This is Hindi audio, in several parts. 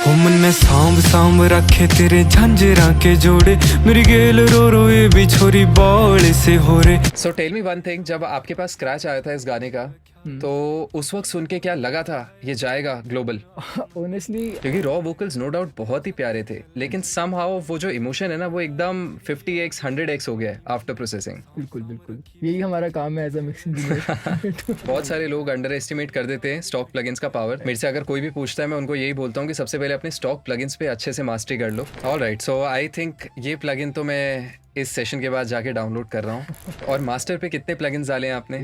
हो मन्ने सांभ सांभ रखे तेरे झांझरा के जोड़े, मेरी गेल रो रो ये भी छोरी बॉल से हो रे। So tell me one thing, जब आपके पास स्क्रैच आया था इस गाने का तो उस वक्त सुन के क्या लगा था ये जाएगा ग्लोबल? ऑनेस्टली क्योंकि रॉ वोकल्स नो डाउट बहुत ही प्यारे थे, लेकिन समहाउ वो जो इमोशन है ना वो एकदम 50x 100x हो गया है आफ्टर प्रोसेसिंग। बिल्कुल बिल्कुल यही हमारा काम है एज अ मिक्सिंग इंजीनियर। बहुत सारे लोग अंडर एस्टिमेट कर देते हैं स्टॉक प्लगइन्स का पावर। मेरे से अगर कोई भी पूछता है मैं उनको यही बोलता हूँ कि सबसे पहले अपने स्टॉक प्लगइन्स पे अच्छे से मास्टरी कर लो। ऑलराइट, सो आई थिंक ये प्लगइन तो मैं इस सेशन के बाद जाके डाउनलोड कर रहा हूँ। और मास्टर पे कितने प्लगइन्स डाले हैं आपने?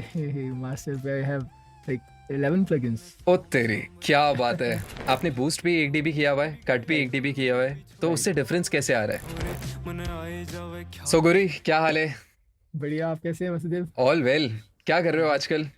मास्टर पे आई हैव लाइक 11 प्लगइन्स। ओ तेरी, क्या बात है। आपने बूस्ट भी 1 dB किया हुआ है, कट भी 1 dB किया हुआ है, तो उससे डिफरेंस कैसे आ रहा है? सो गुरी, क्या हाल है? बढ़िया, आप कैसे हैं वसुदेव? All well. क्या कर रहे हो आजकल?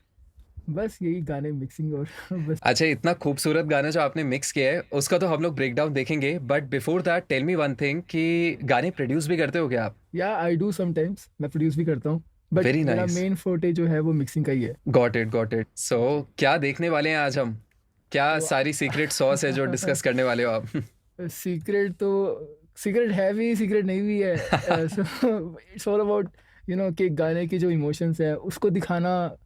बस यही गाने मिक्सिंग और बस। अच्छा, इतना खूबसूरत गाना जो आपने मिक्स किया है उसका तो हम लोग ब्रेक डाउन देखेंगे, but before that tell me one thing कि गाने प्रोड्यूस भी करते हो क्या आप? या आई डू समटाइम्स, मैं प्रोड्यूस भी करता हूँ, बट Very मेरा nice. मेन फोटे जो है वो मिक्सिंग का ही है। Got it. सो क्या देखने वाले हैं आज हम? क्या सारी सीक्रेट सॉस है जो डिस्कस करने वाले हो आप? सीक्रेट तो सीक्रेट है भी, सीक्रेट नहीं भी है। इट्स ऑल अबाउट कि गाने के जो इमोशंस है उसको दिखाना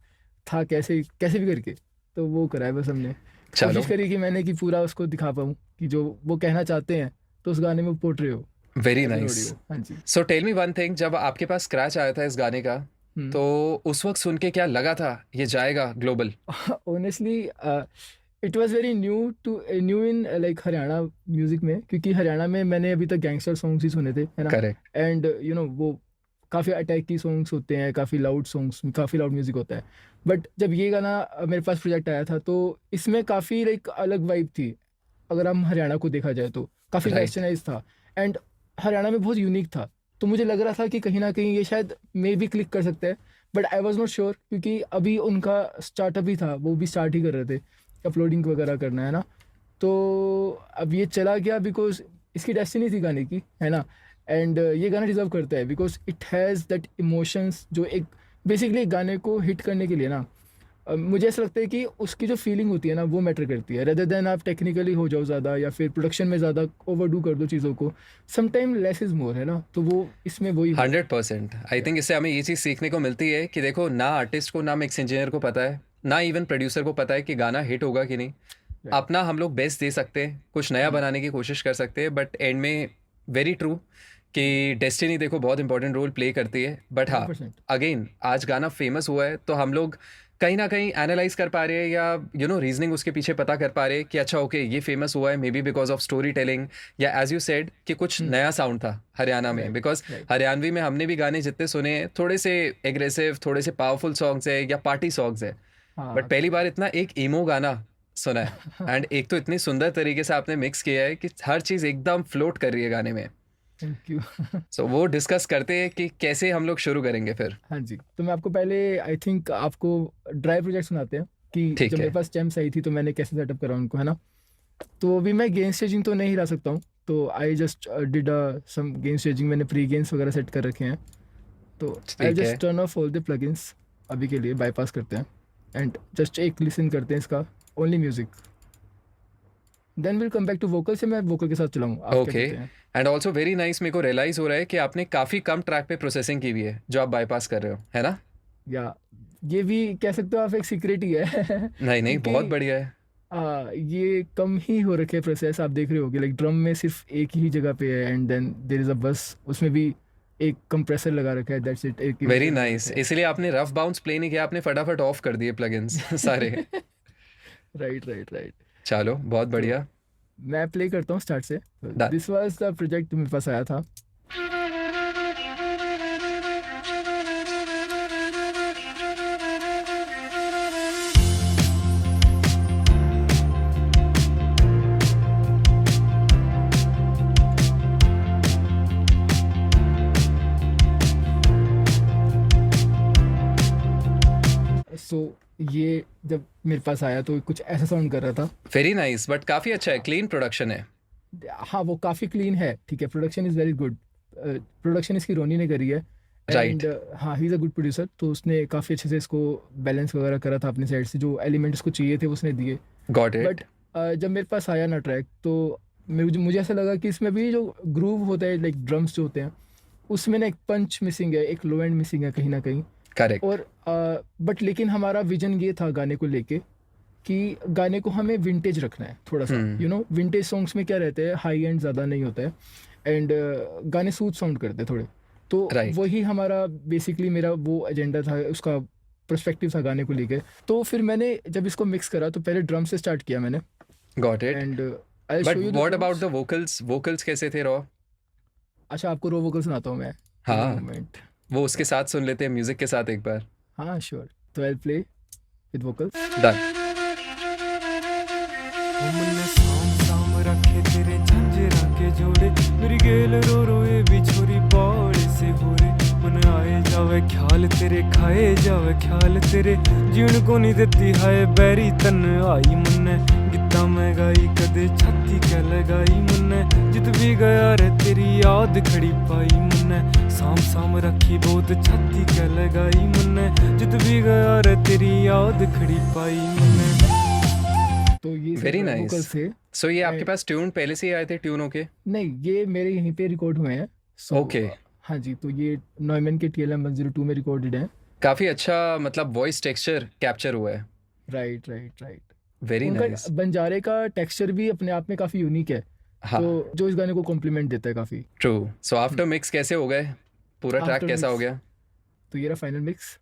था, कैसे कैसे भी करके, तो वो करा है बस हमने। चलो, कोशिश करी कि मैंने कि पूरा उसको दिखा पाऊँ कि जो वो कहना चाहते हैं तो उस गाने में पोर्ट्रे हो। Very as an nice. audio। हाँ जी। So tell me one thing, जब आपके पास स्क्रैच आया था इस गाने का तो उस वक्त सुन के क्या लगा था ये जाएगा global? Honestly it was very new in like Haryana music में, क्योंकि हरियाणा में मैंने अभी तक गैंगस्टर सॉन्ग्स ही सुने थे, है ना। करेक्ट। एंड वो काफ़ी अटैक की सॉन्ग्स होते हैं, काफ़ी लाउड सॉन्ग्स, काफ़ी लाउड म्यूजिक होता है। बट जब ये गाना मेरे पास प्रोजेक्ट आया था तो इसमें काफ़ी लाइक अलग वाइब थी। अगर हम हरियाणा को देखा जाए तो काफ़ी Right. वेस्टर्नाइज था, एंड हरियाणा में बहुत यूनिक था। तो मुझे लग रहा था कि कहीं ना कहीं ये शायद मे भी क्लिक कर सकता है, but I was not sure, क्योंकि अभी उनका स्टार्टअप ही था, वो भी स्टार्ट ही कर रहे थे, अपलोडिंग वगैरह करना, है ना। तो अब ये चला गया बिकॉज इसकी डेस्टिनी थी गाने की, है ना। एंड ये गाना डिजर्व करता है because it has that emotions जो एक बेसिकली गाने को हिट करने के लिए ना, मुझे ऐसा लगता है कि उसकी जो फीलिंग होती है ना वो मैटर करती है, रेदर देन आप टेक्निकली हो जाओ ज़्यादा या फिर प्रोडक्शन में ज़्यादा ओवरडू कर दो चीज़ों को। समटाइम लेस इज़ मोर, है ना। तो वो इसमें वही 100%। आई थिंक इससे हमें ये चीज़ सीखने को मिलती है कि देखो, ना आर्टिस्ट को ना मिक्स इंजीनियर को पता है, ना इवन प्रोड्यूसर को पता है कि गाना हिट होगा कि नहीं। अपना हम लोग बेस्ट दे सकते हैं, कुछ नया बनाने की कोशिश कर सकते हैं, बट एंड में वेरी ट्रू कि डेस्टिनी देखो बहुत इंपॉर्टेंट रोल प्ले करती है। बट हाँ, 100%। अगेन आज गाना फेमस हुआ है तो हम लोग कहीं ना कहीं एनालाइज कर पा रहे हैं या रीजनिंग उसके पीछे पता कर पा रहे हैं कि अच्छा ओके ये फेमस हुआ है may be because of story telling, या एज यू सेड कि कुछ नया साउंड था हरियाणा में। बिकॉज हरियाणवी में हमने भी गाने जितने सुने हैं थोड़े से एग्रेसिव, थोड़े से पावरफुल सॉन्ग्स है या पार्टी सॉन्ग्स है, बट पहली बार इतना एक ईमो गाना सुना है। एंड एक तो इतनी सुंदर तरीके से आपने मिक्स किया है कि हर चीज़ एकदम फ्लोट कर रही है गाने में। Thank you. सो वो डिस्कस करते हैं कि कैसे हम लोग शुरू करेंगे फिर। हाँ जी, तो मैं आपको पहले आई थिंक आपको ड्राई प्रोजेक्ट सुनाते हैं कि ठीक जब है। मेरे पास स्टेम्स आई थी तो मैंने कैसे सेटअप करा उनको, है ना। तो अभी मैं गेन स्टेजिंग तो नहीं हिला सकता हूँ, तो I just did some gain staging, मैंने प्री गेन्स वगैरह सेट कर रखे हैं। तो आई ठीक है। Just turn off all the plugins, अभी के लिए बाईपास करते हैं एंड जस्ट एक लिसन करते हैं इसका, only music, then will come back to vocal से मैं वोकल के साथ चलाऊँ। Okay. And also very nice, मेरे को रियलाइज हो रहा है कि आपने काफ़ी कम ट्रैक पे प्रोसेसिंग की हुई है जो आप बाईपास कर रहे हो, है ना? या ये भी कह सकते हो आप, एक सीक्रेट ही है। नहीं, बहुत क्योंकि बढ़िया है। ये कम ही हो रखे प्रोसेस, आप देख रहे होगे लाइक ड्रम में सिर्फ एक ही जगह पे है and then there is a bus, उसमें भी एक कंप्रेसर लगा रखा है, दैट्स इट। एक वेरी नाइस, इसलिए आपने रफ बाउंस प्ले नहीं किया, आपने फटाफट ऑफ कर दिए प्लगइन्स सारे। राइट। चलो, बहुत बढ़िया। मैं प्ले करता हूँ स्टार्ट से। Done. This was the project मेरे पास आया था। सो ये जब मेरे पास आया तो कुछ ऐसा साउंड कर रहा था। वेरी नाइस, बट काफ़ी अच्छा है, क्लीन प्रोडक्शन है। हाँ, वो काफ़ी क्लीन है, ठीक है, production is very good. Production इसकी रोनी ने करी है Right. एंड हाँ, he is a good producer, तो उसने काफ़ी अच्छे से इसको बैलेंस वगैरह करा था अपने साइड से, जो एलिमेंट उसको चाहिए थे उसने दिए। Got it. बट जब मेरे पास आया ना ट्रैक, तो मुझे ऐसा लगा कि इसमें भी जो ग्रूव होता है, लाइक ड्रम्स जो होते हैं, उसमें ना एक पंच मिसिंग है, एक लो एंड मिसिंग है कहीं ना कहीं। करेक्ट। और बट लेकिन हमारा विजन ये था गाने को लेके कि गाने को हमें विंटेज रखना है थोड़ा सा, विंटेज सॉन्ग्स में क्या रहता है, हाई एंड ज़्यादा नहीं होता है, एंड गाने सूद साउंड करते हैं थोड़े। तो Right. वही हमारा बेसिकली मेरा वो एजेंडा था, उसका पर्सपेक्टिव था गाने को लेके। तो फिर मैंने जब इसको मिक्स करा तो पहले ड्रम से स्टार्ट किया मैंने, got it. And but what about the vocals? Vocals कैसे थे रॉ? अच्छा, आपको रो वोकल सुनाता हूँ मैं। हाँ। मोमेंट। वो उसके साथ सुन लेते हैं, म्यूजिक के साथ एक बार। हाँ श्योर, तो I play with vocals. Done. हमने साम साम रखे तेरे झंझरा के जोड़े, मेरी गेल रो रो ये भी छोरी बॉल से हो रे। मन आए जावे ख्याल तेरे, खाए जावे ख्याल तेरे, जीवन को नहीं देती हाय बैरी तन आई मन्ने। गीता मैं गाई कदे छाती क्या लगाई मन्ने, जित भी गया रे तेरी याद खड़ी पाई मन्ने। साम साम रखी बहुत छाती क्या लगाई मन्ने, जित भी गया रे तेरी याद खड़ी पाई मन्ने। तो ये Very nice. वोकल्स थे। सो ये आपके पास ट्यून पहले से ही आए थे, ट्यून होके? नहीं, ये मेरे यहीं पे रिकॉर्ड हुए हैं। Okay. हाँ जी, तो ये नॉयमन के TLM 102 में रिकॉर्डेड है। काफी अच्छा मतलब वॉइस टेक्सचर कैप्चर हुआ है। Right right right. वेरी उनका नाइस। बंजारे का टेक्सचर भी अपने आप में काफी यूनिक है, हाँ, तो जो इस गाने को कॉम्प्लीमेंट देता है काफी। ट्रू। सो आफ्टर मिक्स कैसे हो गए? पूरा ट्रैक After कैसा हो mix, गया? तो ये रहा फाइनल मिक्स।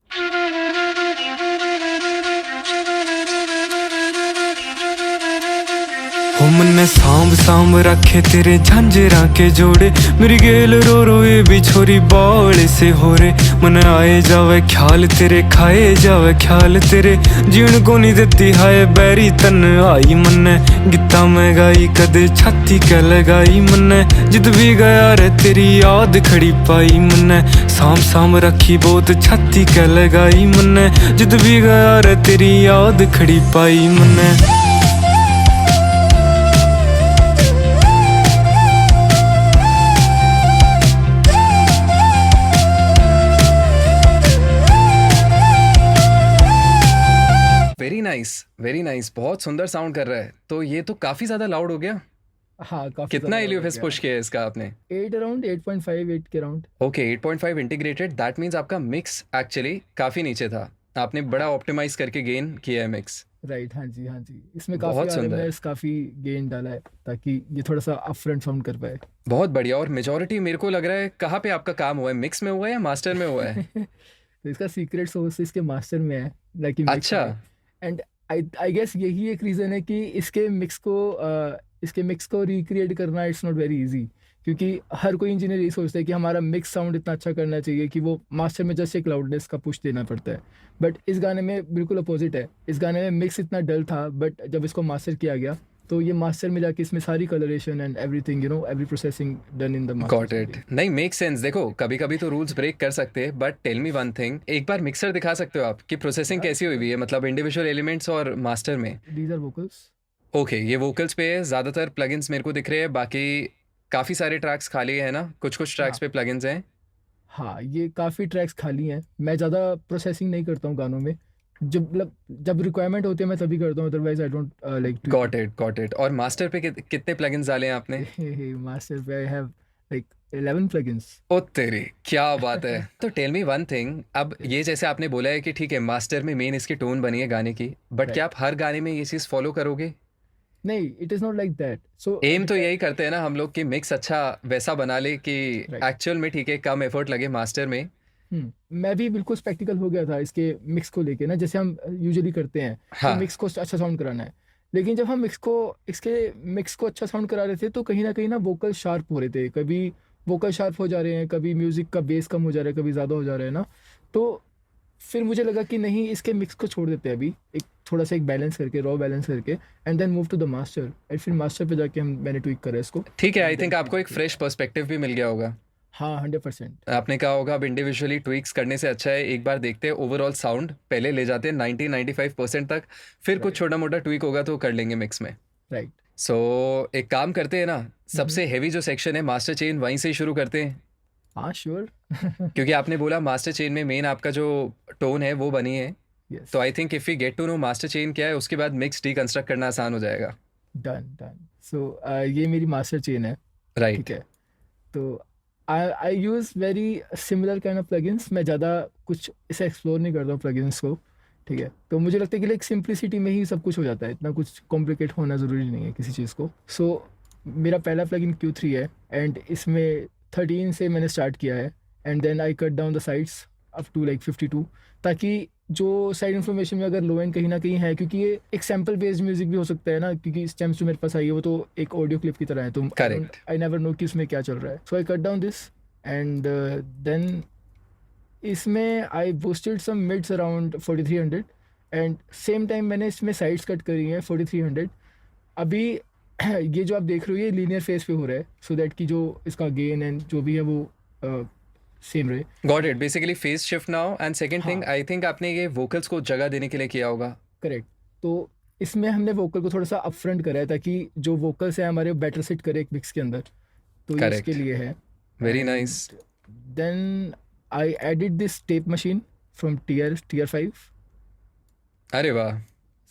हमने सांभ सांभ रखे तेरे झंझरा के जोड़े, मेरी गेल रो रो ये भी छोरी बॉल से हो रे। मन आए जावे ख्याल तेरे, खाए जावे ख्याल तेरे, जीवन को नहीं देती हाय बैरी तन आई मन्ने। गीता मैं गाई कदे छाती क्या लगाई मन्ने, जित भी गया रे तेरी याद खड़ी पाई मन्ने। साम साम रखी बहुत छाती क्या लगाई मन्ने, जित भी गया रे तेरी याद खड़ी पाई मन्ने। Very nice. बहुत सुंदर साउंड कर रहा है। तो ये तो काफी ज्यादा लाउड हो गया। हाँ, काफी कितना एलियोफेस पुश किया है इसका आपने? 8 अराउंड 8.5 8 के around. Okay, 8.5 integrated. That means आपका मिक्स एक्चुअली काफी नीचे था, आपने बड़ा ऑप्टिमाइज करके गेन किया है मिक्स। राइट, हाँ जी हाँ जी, इसमें बहुत काफी सुंदर। RMS काफी गेन डाला है ताकि ये थोड़ा सा अपफ्रंट साउंड कर पाए। बहुत बढ़िया। और मेजोरिटी मेरे को लग रहा है कहाँ पे आपका काम हुआ है, मिक्स में हुआ है या मास्टर में हुआ है? तो इसका सीक्रेट सोर्स इसके मास्टर में है, ना कि अच्छा। एंड आई गेस यही एक रीज़न है कि इसके मिक्स को रिक्रिएट करना इट्स नॉट वेरी इजी, क्योंकि हर कोई इंजीनियर यही सोचता है कि हमारा मिक्स साउंड इतना अच्छा करना चाहिए कि वो मास्टर में जस्ट एक लाउडनेस का पुश देना पड़ता है। बट इस गाने में बिल्कुल अपोजिट है। इस गाने में मिक्स इतना डल था, बट जब इसको मास्टर किया गया तो ये मास्टर में जाके इसमें सारी coloration and everything every processing done in the master. Got it. नहीं, मेक सेंस। देखो कभी कभी तो रूल्स ब्रेक कर सकते हैं, but tell me one thing, एक बार मिक्सर दिखा सकते हो आप कि प्रोसेसिंग कैसी हुई हुई है, मतलब इंडिविजुअल एलिमेंट्स और मास्टर में? These are vocals. ओके, ये वोकल्स पे है ज़्यादातर प्लगइन्स मेरे को दिख रहे हैं, बाकी काफ़ी सारे ट्रैक्स खाली है ना, कुछ कुछ ट्रैक्स पे प्लगइन्स हैं। हाँ, ये काफ़ी ट्रैक्स खाली हैं। मैं ज़्यादा प्रोसेसिंग नहीं करता हूँ गानों में, जब रिक्वायरमेंट होती है मैं तभी करता हूँ, otherwise I don't like to. Got it. और मास्टर पे कितने प्लगइन्स डाले हैं आपने? मास्टर पे आई हैव लाइक 11 प्लगइन्स। ओ तेरी, क्या बात है। तो टेल मी वन थिंग, अब ये जैसे आपने बोला है कि ठीक है मास्टर में मेन इसकी टोन बनी है गाने की, बट क्या आप हर गाने में ये चीज़ फॉलो करोगे? नहीं, it is not like that. So um तो यही करते हैं ना हम लोग कि मिक्स अच्छा वैसा बना ले कि एक्चुअल में ठीक है कम एफर्ट लगे मास्टर में। मैं भी बिल्कुल स्पेक्टिकल हो गया था इसके मिक्स को लेके ना, जैसे हम यूजुअली करते हैं। हाँ। तो मिक्स को अच्छा साउंड कराना है, लेकिन जब हम इसके मिक्स को अच्छा साउंड करा रहे थे तो कहीं ना वोकल शार्प हो रहे थे। कभी वोकल शार्प हो जा रहे हैं, कभी म्यूजिक का बेस कम हो जा रहा है, कभी ज़्यादा हो जा रहा है ना। तो फिर मुझे लगा कि नहीं, इसके मिक्स को छोड़ देते हैं अभी, एक थोड़ा सा एक बैलेंस करके, रॉ बैलेंस करके, and then move to the master. And फिर मास्टर पे जाके मैंने ट्विक करा इसको। ठीक है, आई थिंक आपको एक फ्रेश पर्सपेक्टिव भी मिल गया होगा। हाँ, 100%। आपने कहा होगा अब इंडिविजुअली ट्विक्स करने से अच्छा है एक बार देखते हैं ओवरऑल साउंड, पहले ले जाते हैं 90-95% तक, फिर कुछ छोटा मोटा ट्विक होगा तो कर लेंगे मिक्स में। राइट। सो एक काम करते हैं ना, सबसे हैवी जो सेक्शन है मास्टर चेन, वहीं से ही शुरू करते हैं। हाँ श्योर। क्योंकि आपने बोला मास्टर चेन में मेन आपका जो टोन है वो बनी है, यस। तो I think if we get to know master chain क्या है, उसके बाद मिक्स डिकंस्ट्रक्ट करना आसान हो जाएगा। डन। सो ये मेरी मास्टर चेन है, राइट ठीक है। तो I use very similar kind of plugins. मैं ज़्यादा कुछ इसे एक्सप्लोर नहीं करता हूँ प्लगइन्स को, ठीक है। तो मुझे लगता है कि लाइक सिंप्लिसिटी में ही सब कुछ हो जाता है, इतना कुछ कॉम्प्लिकेट होना ज़रूरी नहीं है किसी चीज़ को। सो मेरा पहला प्लगइन Q3 है, एंड इसमें 13 से मैंने स्टार्ट किया है, and then I cut down the sides up to like 52, ताकि जो साइड इन्फॉर्मेशन में अगर लो एंड कहीं ना कहीं है, क्योंकि ये एक सैम्पल बेस्ड म्यूजिक भी हो सकता है ना, क्योंकि स्टेम्स जो मेरे पास आई है वो तो एक ऑडियो क्लिप की तरह है, तो Correct. आई नेवर नो कि उसमें क्या चल रहा है। So I cut down this, and then इसमें I boosted some mids around 4300, and same time मैंने इसमें साइड्स कट करी हैं 4300। अभी ये जो आप देख रहे हो ये लीनियर फेस पे हो रहा है, सो दैट कि जो इसका गेन एंड जो भी है वो सेम रहे। Got it, basically phase shift now. And second thing, I think आपने ये वोकल्स को जगह देने के लिए किया होगा। करेक्ट। तो इसमें हमने वोकल को थोड़ा सा अपफ्रंट करा है, ताकि जो वोकल्स है हमारे बेटर सिट करे एक मिक्स के अंदर, तो ये Correct. इसके लिए है। Very nice. Then I added this tape machine from tier 5। अरे वाह,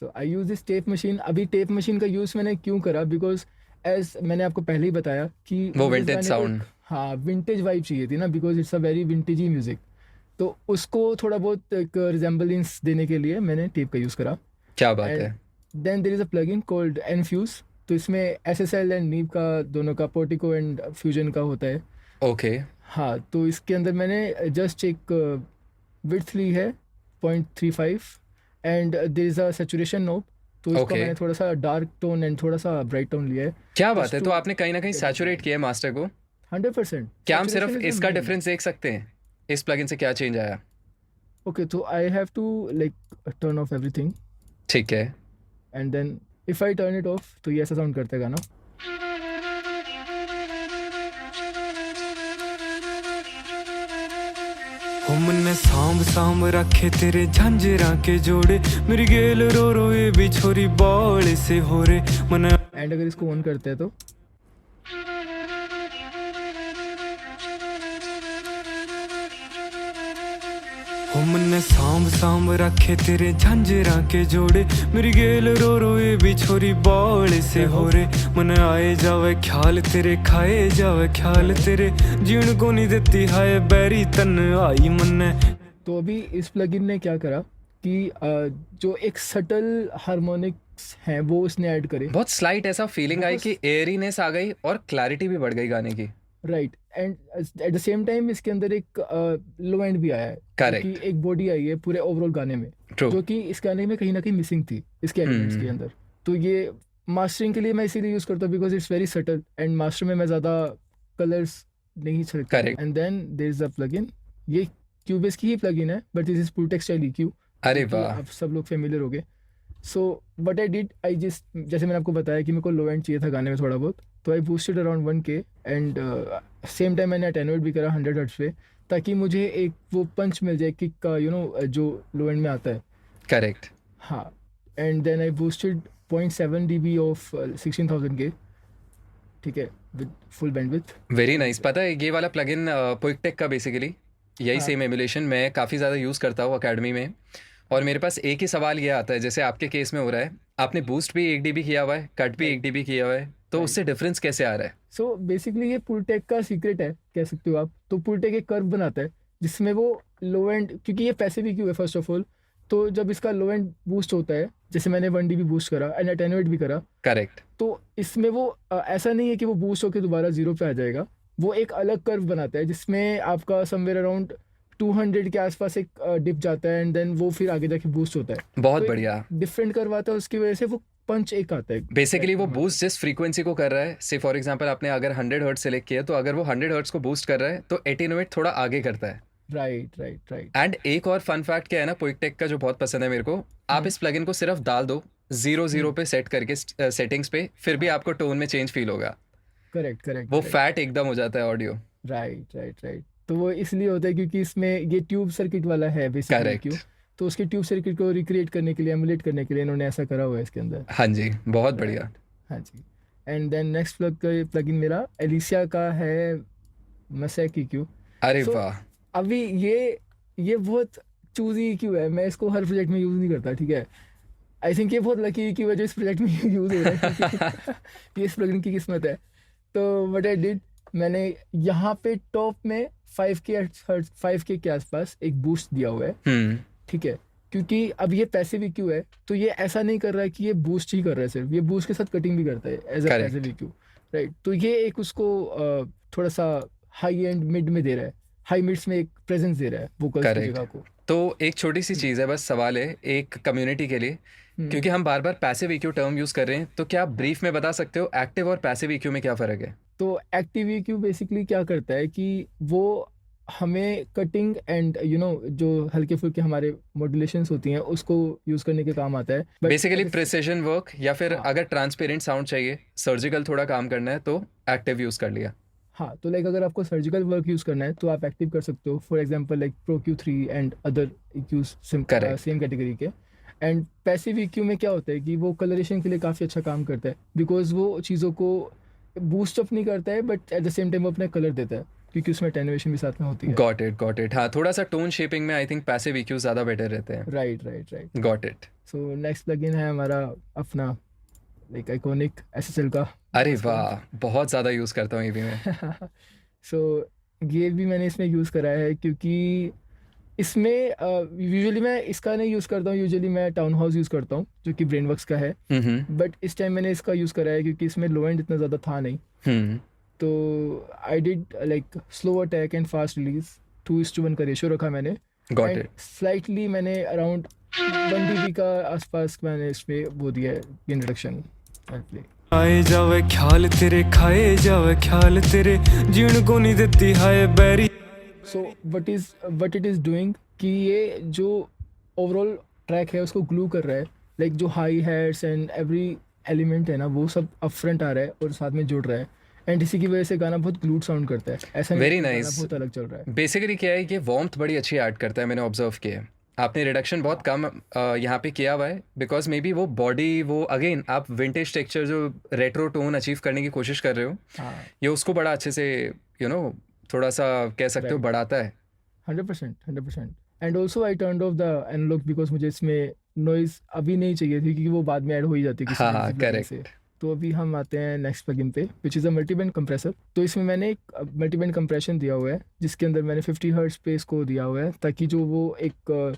so I use this tape machine. अभी टेप मशीन का यूज़ मैंने क्यों करा, बिकॉज एज मैंने आपको पहले ही बताया कि वो मुझे इस vintage गाने को sound. हाँ विंटेज वाइब चाहिए थी ना, because it's a very vintagey music. तो उसको थोड़ा बहुत एक रिजेम्बलेंस देने के लिए मैंने टेप का यूज़ करा। क्या बात And है। then there is a plugin called Enfuse। तो इसमें SSL एंड नीव का दोनों का पोर्टिको एंड फ्यूजन का होता है। ओके, हाँ, तो इसके अंदर मैंने जस्ट एक विड्थ ली है 0.35, and there is a saturation knob, तो इसको Okay. मैंने थोड़ा सा डार्क टोन एंड थोड़ा सा ब्राइट टोन लिया है। क्या बात है। to- तो आपने कहीं ना कहीं सैचुरेट किया है मास्टर को। 100%। क्या हम सिर्फ इसका डिफरेंस देख सकते हैं, इस प्लगइन से क्या चेंज आया? ओके, तो I have to like turn off everything, ठीक है। And then if I turn it off तो ये ऐसा साउंड करता है गाना। हो मन्ने सांभ सांभ रखे तेरे झांझरा के जोड़े, मेरी गेल रो रो ये भी छोरी बॉल से हो रे मन। एंड अगर इसको ऑन करते हैं तो हो मन्ने सांभ सांभ रखे तेरे झांझरा के जोड़े, मेरी गेल रो रो ये भी छोरी बॉल से हो रे मन। आए जावे ख्याल तेरे, खाए जावे ख्याल तेरे, जीण को नहीं देती हाय बैरी तन आई मन्ने। तो अभी इस प्लगइन ने क्या करा कि जो एक सटल हार्मोनिक्स हैं वो इसने ऐड करे। बहुत स्लाइट ऐसा फीलिंग आई कि एयरीनेस आ गई और क्लैरिटी भी बढ़ गई गाने की। Right, and eight the same time इसके अंदर एक लो एंड भी आया है, Correct. कि एक बॉडी आई है पूरे ओवरऑल गाने में, ट्रू। जो कि इस गाने में कहीं ना कहीं मिसिंग थी इसके एलिमेंट्स के अंदर। तो ये मास्टरिंग के लिए मैं इसीलिए यूज़ करता हूँ, because it's very subtle, and master में मैं ज़्यादा कलर्स नहीं select. Correct. And then there is a plugin, ये क्यूबेस की ही प्लगइन है, but this is Pultec's style EQ। अरे क्योंकि वाह, आप सब लोग फेमिलियर हो गए। So what I did, I just जैसे मैंने आपको बताया कि मेरे को लो एंड चाहिए था गाने में थोड़ा बहुत, तो I boosted around 1K, and same time मैंने अटेनुएट भी करा 100 हर्ट्ज पे, ताकि मुझे एक वो पंच मिल जाए किक का, यू नो, जो लो एंड में आता है। करेक्ट। हाँ, and then I boosted 0.7 dB of 16,000K, ठीक है, with full bandwidth. Very nice. पता है ये वाला प्लगइन पोइकटेक का बेसिकली यही हाँ। सेम एमुलेशन मैं काफ़ी ज़्यादा यूज़ करता हूँ अकेडमी में। और मेरे पास एक ही सवाल ये आता है, जैसे आपके केस में हो रहा है, आपने बूस्ट भी 1 dB किया हुआ है, कट भी 1 dB किया हुआ है, तो उससे डिफरेंस कैसे आ रहा है? सो बेसिकली ये पुलटेक का सीक्रेट है, कह सकते हो आप। तो पुलटेक एक कर्व बनाता है जिसमें वो लो एंड, क्योंकि ये पैसिव EQ है फर्स्ट ऑफ ऑल, तो जब इसका लो एंड बूस्ट होता है, जैसे मैंने 1 dB बूस्ट करा एंड अटेनुएट भी करा, करेक्ट। तो इसमें वो ऐसा नहीं है कि वो बूस्ट होकर दोबारा 0 पे आ जाएगा। वो एक अलग कर्व बनाता है जिसमें आपका समवेयर अराउंड 200 के आसपास एक डिप जाता है, एंड देन वो फिर आगे जाके बूस्ट होता है। बहुत तो बढ़िया। डिफरेंट कर्व आता है, उसकी वजह से वो पंच एक आता है। बेसिकली वो बूस्ट जिस फ्रीक्वेंसी को कर रहा है, से फॉर एग्जांपल आपने अगर 100 हर्ट्ज सेलेक्ट किया, तो अगर वो 100 हर्ट्ज को बूस्ट कर रहा है तो एटेनुएट थोड़ा आगे करता है। राइट। एंड एक और फन फैक्ट क्या है ना पोइकटेक का, जो बहुत पसंद है मेरे को, आप इस प्लगइन को सिर्फ डाल दो 0 पे सेट करके सेटिंग्स पे, फिर भी आपको टोन में चेंज फील होगा। करेक्ट। वो फैट एकदम हो जाता है ऑडियो। राइट। तो वो इसलिए होता है क्योंकि इसमें ये ट्यूब सर्किट वाला है बेसिकली Correct. क्यों, तो उसके ट्यूब सर्किट को रिक्रिएट करने के लिए, एमुलेट करने के लिए इन्होंने ऐसा करा हुआ है इसके अंदर। हाँ जी, बहुत बढ़िया। हाँ जी। एंड देन नेक्स्ट प्लगइन मेरा एलिसिया का है मसेक EQ। अरे So, वाह, अभी ये बहुत चूजी EQ है, मैं इसको हर प्रोजेक्ट में यूज़ नहीं करता, ठीक है। आई थिंक ये बहुत लकी की वजह इस प्रोजेक्ट में यूज़ हो रहा है क्योंकि ये इस प्लगइन की किस्मत है। तो व्हाट आई डिड, मैंने यहाँ पे टॉप में 5K के आसपास एक बूस्ट दिया हुआ है, ठीक है, क्योंकि अब ये पैसिव EQ है तो ये ऐसा नहीं कर रहा है कि ये बूस्ट ही कर रहा है, सिर्फ ये बूस्ट के साथ कटिंग भी करता है as a Correct. Passive EQ, right. तो ये एक उसको थोड़ा सा हाई एंड मिड में दे रहा है, हाई मिड्स में एक प्रेजेंस दे रहा है वोकल्स की Correct. जगह को। तो एक छोटी सी चीज़ है, बस सवाल है एक कम्युनिटी के लिए, क्योंकि हम बार बार पैसिव EQ टर्म यूज़ कर रहे हैं, तो क्या आप ब्रीफ में बता सकते हो एक्टिव और पैसिव EQ में क्या फ़र्क है? तो एक्टिव EQ बेसिकली क्या करता है कि वो हमें कटिंग एंड जो हल्के फुल्के हमारे मॉड्यूलेशंस होती हैं उसको यूज़ करने के काम आता है। But बेसिकली प्रिसिजन वर्क, या फिर हाँ। अगर ट्रांसपेरेंट साउंड चाहिए, सर्जिकल थोड़ा काम करना है, तो एक्टिव यूज़ कर लिया। हाँ, तो लाइक अगर आपको सर्जिकल वर्क यूज़ करना है तो आप एक्टिव कर सकते हो, for example like Pro Q3 and other EQs Correct. Same category के। एंड पैसिव EQ में क्या होता है कि वो कलरेशन के लिए काफ़ी अच्छा काम करता है, बिकॉज वो चीज़ों को बूस्ट अप नहीं करता है but at the same time वो अपना कलर देता है, क्योंकि उसमें टेनुएशन भी साथ में होती है। Got it. हाँ, थोड़ा सा टोन शेपिंग में आई थिंक पैसिव EQ ज़्यादा बेटर रहते हैं। Right. Got it. So next plugin है हमारा अपना लाइक आइकॉनिक SSL का। अरे वाह, बहुत ज़्यादा यूज़ करता हूँ ये भी मैं। सो ये भी मैंने इसमें यूज़ करा है क्योंकि इसमें यूजुअली मैं इसका नहीं यूज़ करता हूँ, यूजुअली मैं टाउन हाउस यूज़ करता हूँ जो कि ब्रेनवर्क्स का है, बट इस टाइम मैंने इसका यूज़ करा है क्योंकि इसमें लो एंड इतना ज़्यादा था नहीं। तो I did like slow attack and fast release 2:1 का रेशियो रखा मैंने। Got and it. स्लाइटली मैंने अराउंड 1 dB का आसपास मैंने इसमें वो दिया है इंट्रोडक्शन प्ले। आए जावे ख्याल तेरे, खाए जावे ख्याल तेरे, जीण को नहीं देती हाय बैरी। So what it is doing कि ये जो ओवरऑल ट्रैक है उसको ग्लू कर रहा है, लाइक जो high hats and every element है ना वो सब अप फ्रंट आ रहा है और साथ में जुड़ रहा है, एंड इसी की वजह से गाना बहुत ग्लूड साउंड करता है। ऐसा नहीं Very कि गाना nice. बहुत अलग चल रहा है। बेसिकली क्या है, ये वार्मथ बड़ी अच्छी ऐड करता है, मैंने ऑब्जर्व किया है। आपने रिडक्शन बहुत कम यहाँ पे किया हुआ है, बिकॉज मे बी वो बॉडी, वो अगेन आप विंटेज टेक्सचर जो रेट्रो टोन अचीव करने की कोशिश कर रहे हो, हाँ, ये उसको बड़ा अच्छे से थोड़ा सा कह सकते हो Right. बढ़ाता है। 100%। And also I turn off the analog because मुझे इसमें नॉइज अभी नहीं चाहिए थी क्योंकि वो बाद में ऐड हो ही जाती है किसी हाँ, ना किसी plugin correct. से। तो अभी हम आते हैं नेक्स्ट प्लगइन पे, which is a multiband compressor. तो इसमें मैंने एक मल्टीबैंड कंप्रेशन दिया हुआ है जिसके अंदर मैंने 50 हर्ट्ज पे इसको दिया हुआ है ताकि जो वो एक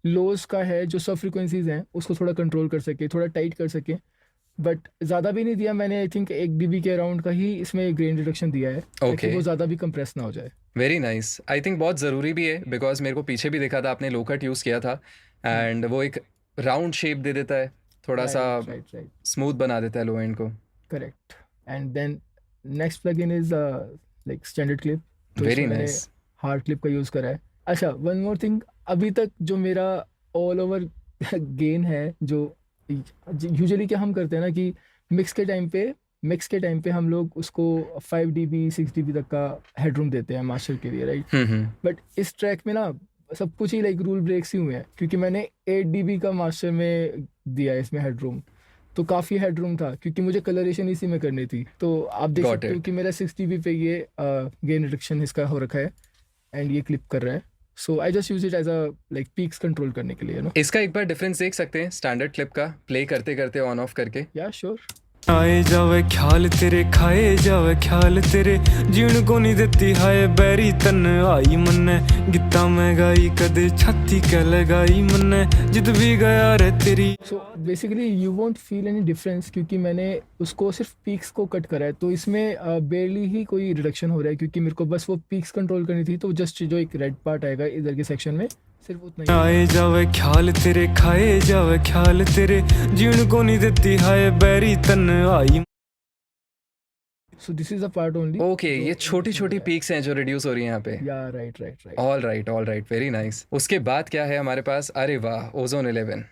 लोज का है जो सब फ्रिक्वेंसीज हैं उसको थोड़ा कंट्रोल कर सके, थोड़ा टाइट कर सके, बट ज़्यादा भी नहीं दिया मैंने। आई थिंक 1 dB के अराउंड का ही इसमें ग्रेन रिडक्शन दिया है ताकि Okay. वो ज़्यादा भी कंप्रेस ना हो जाए। Very nice. आई थिंक बहुत ज़रूरी भी है, बिकॉज मेरे को पीछे भी देखा था आपने लो कट यूज़ किया था, एंड वो एक राउंड शेप दे देता है, थोड़ा सा राइट स्मूथ बना देता है लो एंड को। Correct. And then next plugin is like standard clip. तो वेरी इसमें मैंने नाइस। हार्ड क्लिप का यूज़ करा है। अच्छा, वन मोर थिंग, अभी तक जो मेरा ऑल ओवर गेन है, जो यूजुअली क्या हम करते हैं ना कि मिक्स के टाइम पे हम लोग उसको 5 dB 6 dB तक का हेडरूम देते हैं मास्टर के लिए, राइट। बट इस ट्रैक में ना सब कुछ ही लाइक रूल ब्रेक्स ही हुए हैं क्योंकि मैंने 8 dB का मास्टर में दिया है इसमें हेडरूम, तो काफ़ी हेडरूम था क्योंकि मुझे कलरेशन इसी में करनी थी। तो आप देख Got सकते हो it. कि मेरा 6 dB पे ये गेन रिडक्शन इसका हो रखा है एंड ये क्लिप कर रहा है। So I just use it as a like peaks control करने के लिए, नो। इसका एक बार डिफरेंस देख सकते हैं स्टैंडर्ड क्लिप का, प्ले करते करते ऑन ऑफ करके। या श्योर। आए जावे ख्याल तेरे, खाए जावे ख्याल तेरे, जीण को नहीं देती हाय बैरी तन आई मन्ने, गीता में गाई कदे छाती कह लगाई मन्ने, जित भी गया रे तेरी। So basically you won't feel any difference क्योंकि मैंने उसको सिर्फ पीक्स को कट करा है, तो इसमें बेरली ही कोई रिडक्शन हो रहा है क्योंकि मेरे को बस वो पीक्स कंट्रोल करनी थी। तो जस्ट जो एक रेड पार्ट आएगा इधर के सेक्शन में, सिर्फ उतना ही। आए जावे ख्याल तेरे, खाए जावे ख्याल तेरे, जीण को नहीं देती हाय बैरी तन आई। So this is a part only. Okay, ये छोटी छोटी पीक्स हैं जो रिड्यूस हो रही हैं यहाँ पे। या right. All right, very nice. उसके बाद क्या है हमारे पास? अरे वाह, ओजोन 11।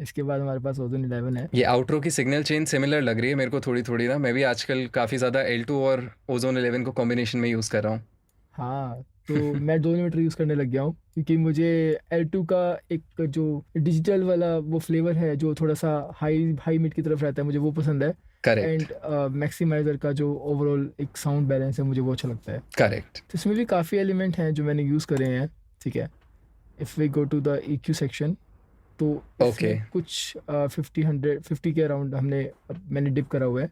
इसके बाद हमारे पास ओजोन 11 है। ये आउटरो की सिग्नल चेन सिमिलर लग रही है मेरे को थोड़ी ना। मैं भी आजकल काफ़ी ज़्यादा L2 और ओजोन 11 को कॉम्बिनेशन में यूज़ कर रहा हूँ। हाँ, तो मैं 2 मीटर यूज़ करने लग गया हूँ क्योंकि मुझे L2 का एक जो डिजिटल वाला वो फ्लेवर है जो थोड़ा सा हाई मिड की तरफ रहता है, मुझे वो पसंद है। करेक्ट एंड मैक्सिमाइजर का जो ओवरऑल एक साउंड बैलेंस है मुझे वो अच्छा लगता है। करेक्ट। तो इसमें भी काफ़ी एलिमेंट हैं जो मैंने यूज़ करे हैं, ठीक है। If we go to the EQ section, तो Okay. इसमें कुछ 50 के अराउंड मैंने डिप करा हुआ है.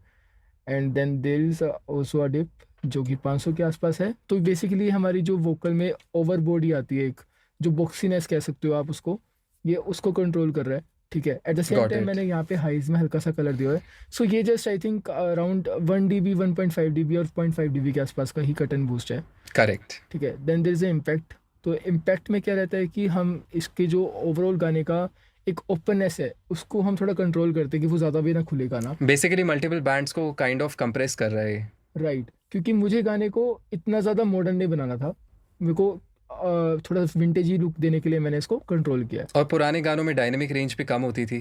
And then there is also a dip जो कि 500 के आसपास है. तो बेसिकली हमारी जो वोकल में ओवर बॉडी आती है, एक जो बॉक्सीनेस कह सकते हो आप उसको, ये उसको कंट्रोल कर रहा है. ठीक है. Eight the same Got time it. मैंने यहाँ पे हाइज में हल्का सा कलर दिया हुआ है. सो ये just I think around 1 dB 1.5 dB और 0.5 dB के आसपास का ही कट एंड बूस्ट है. Correct. ठीक है. Then there is a impact. तो इम्पैक्ट में क्या रहता है कि हम इसके जो ओवरऑल गाने का एक ओपननेस है उसको हम थोड़ा कंट्रोल करते हैं कि वो ज़्यादा भी ना खुले गाना. Basically multiple bands को kind of compress कर रहा है. राइट. क्योंकि मुझे गाने को इतना ज़्यादा मॉडर्न नहीं बनाना था. मेरे को थोड़ा विंटेज ही लुक देने के लिए मैंने इसको कंट्रोल किया. और पुराने गानों में डायनेमिक रेंज भी कम होती थी.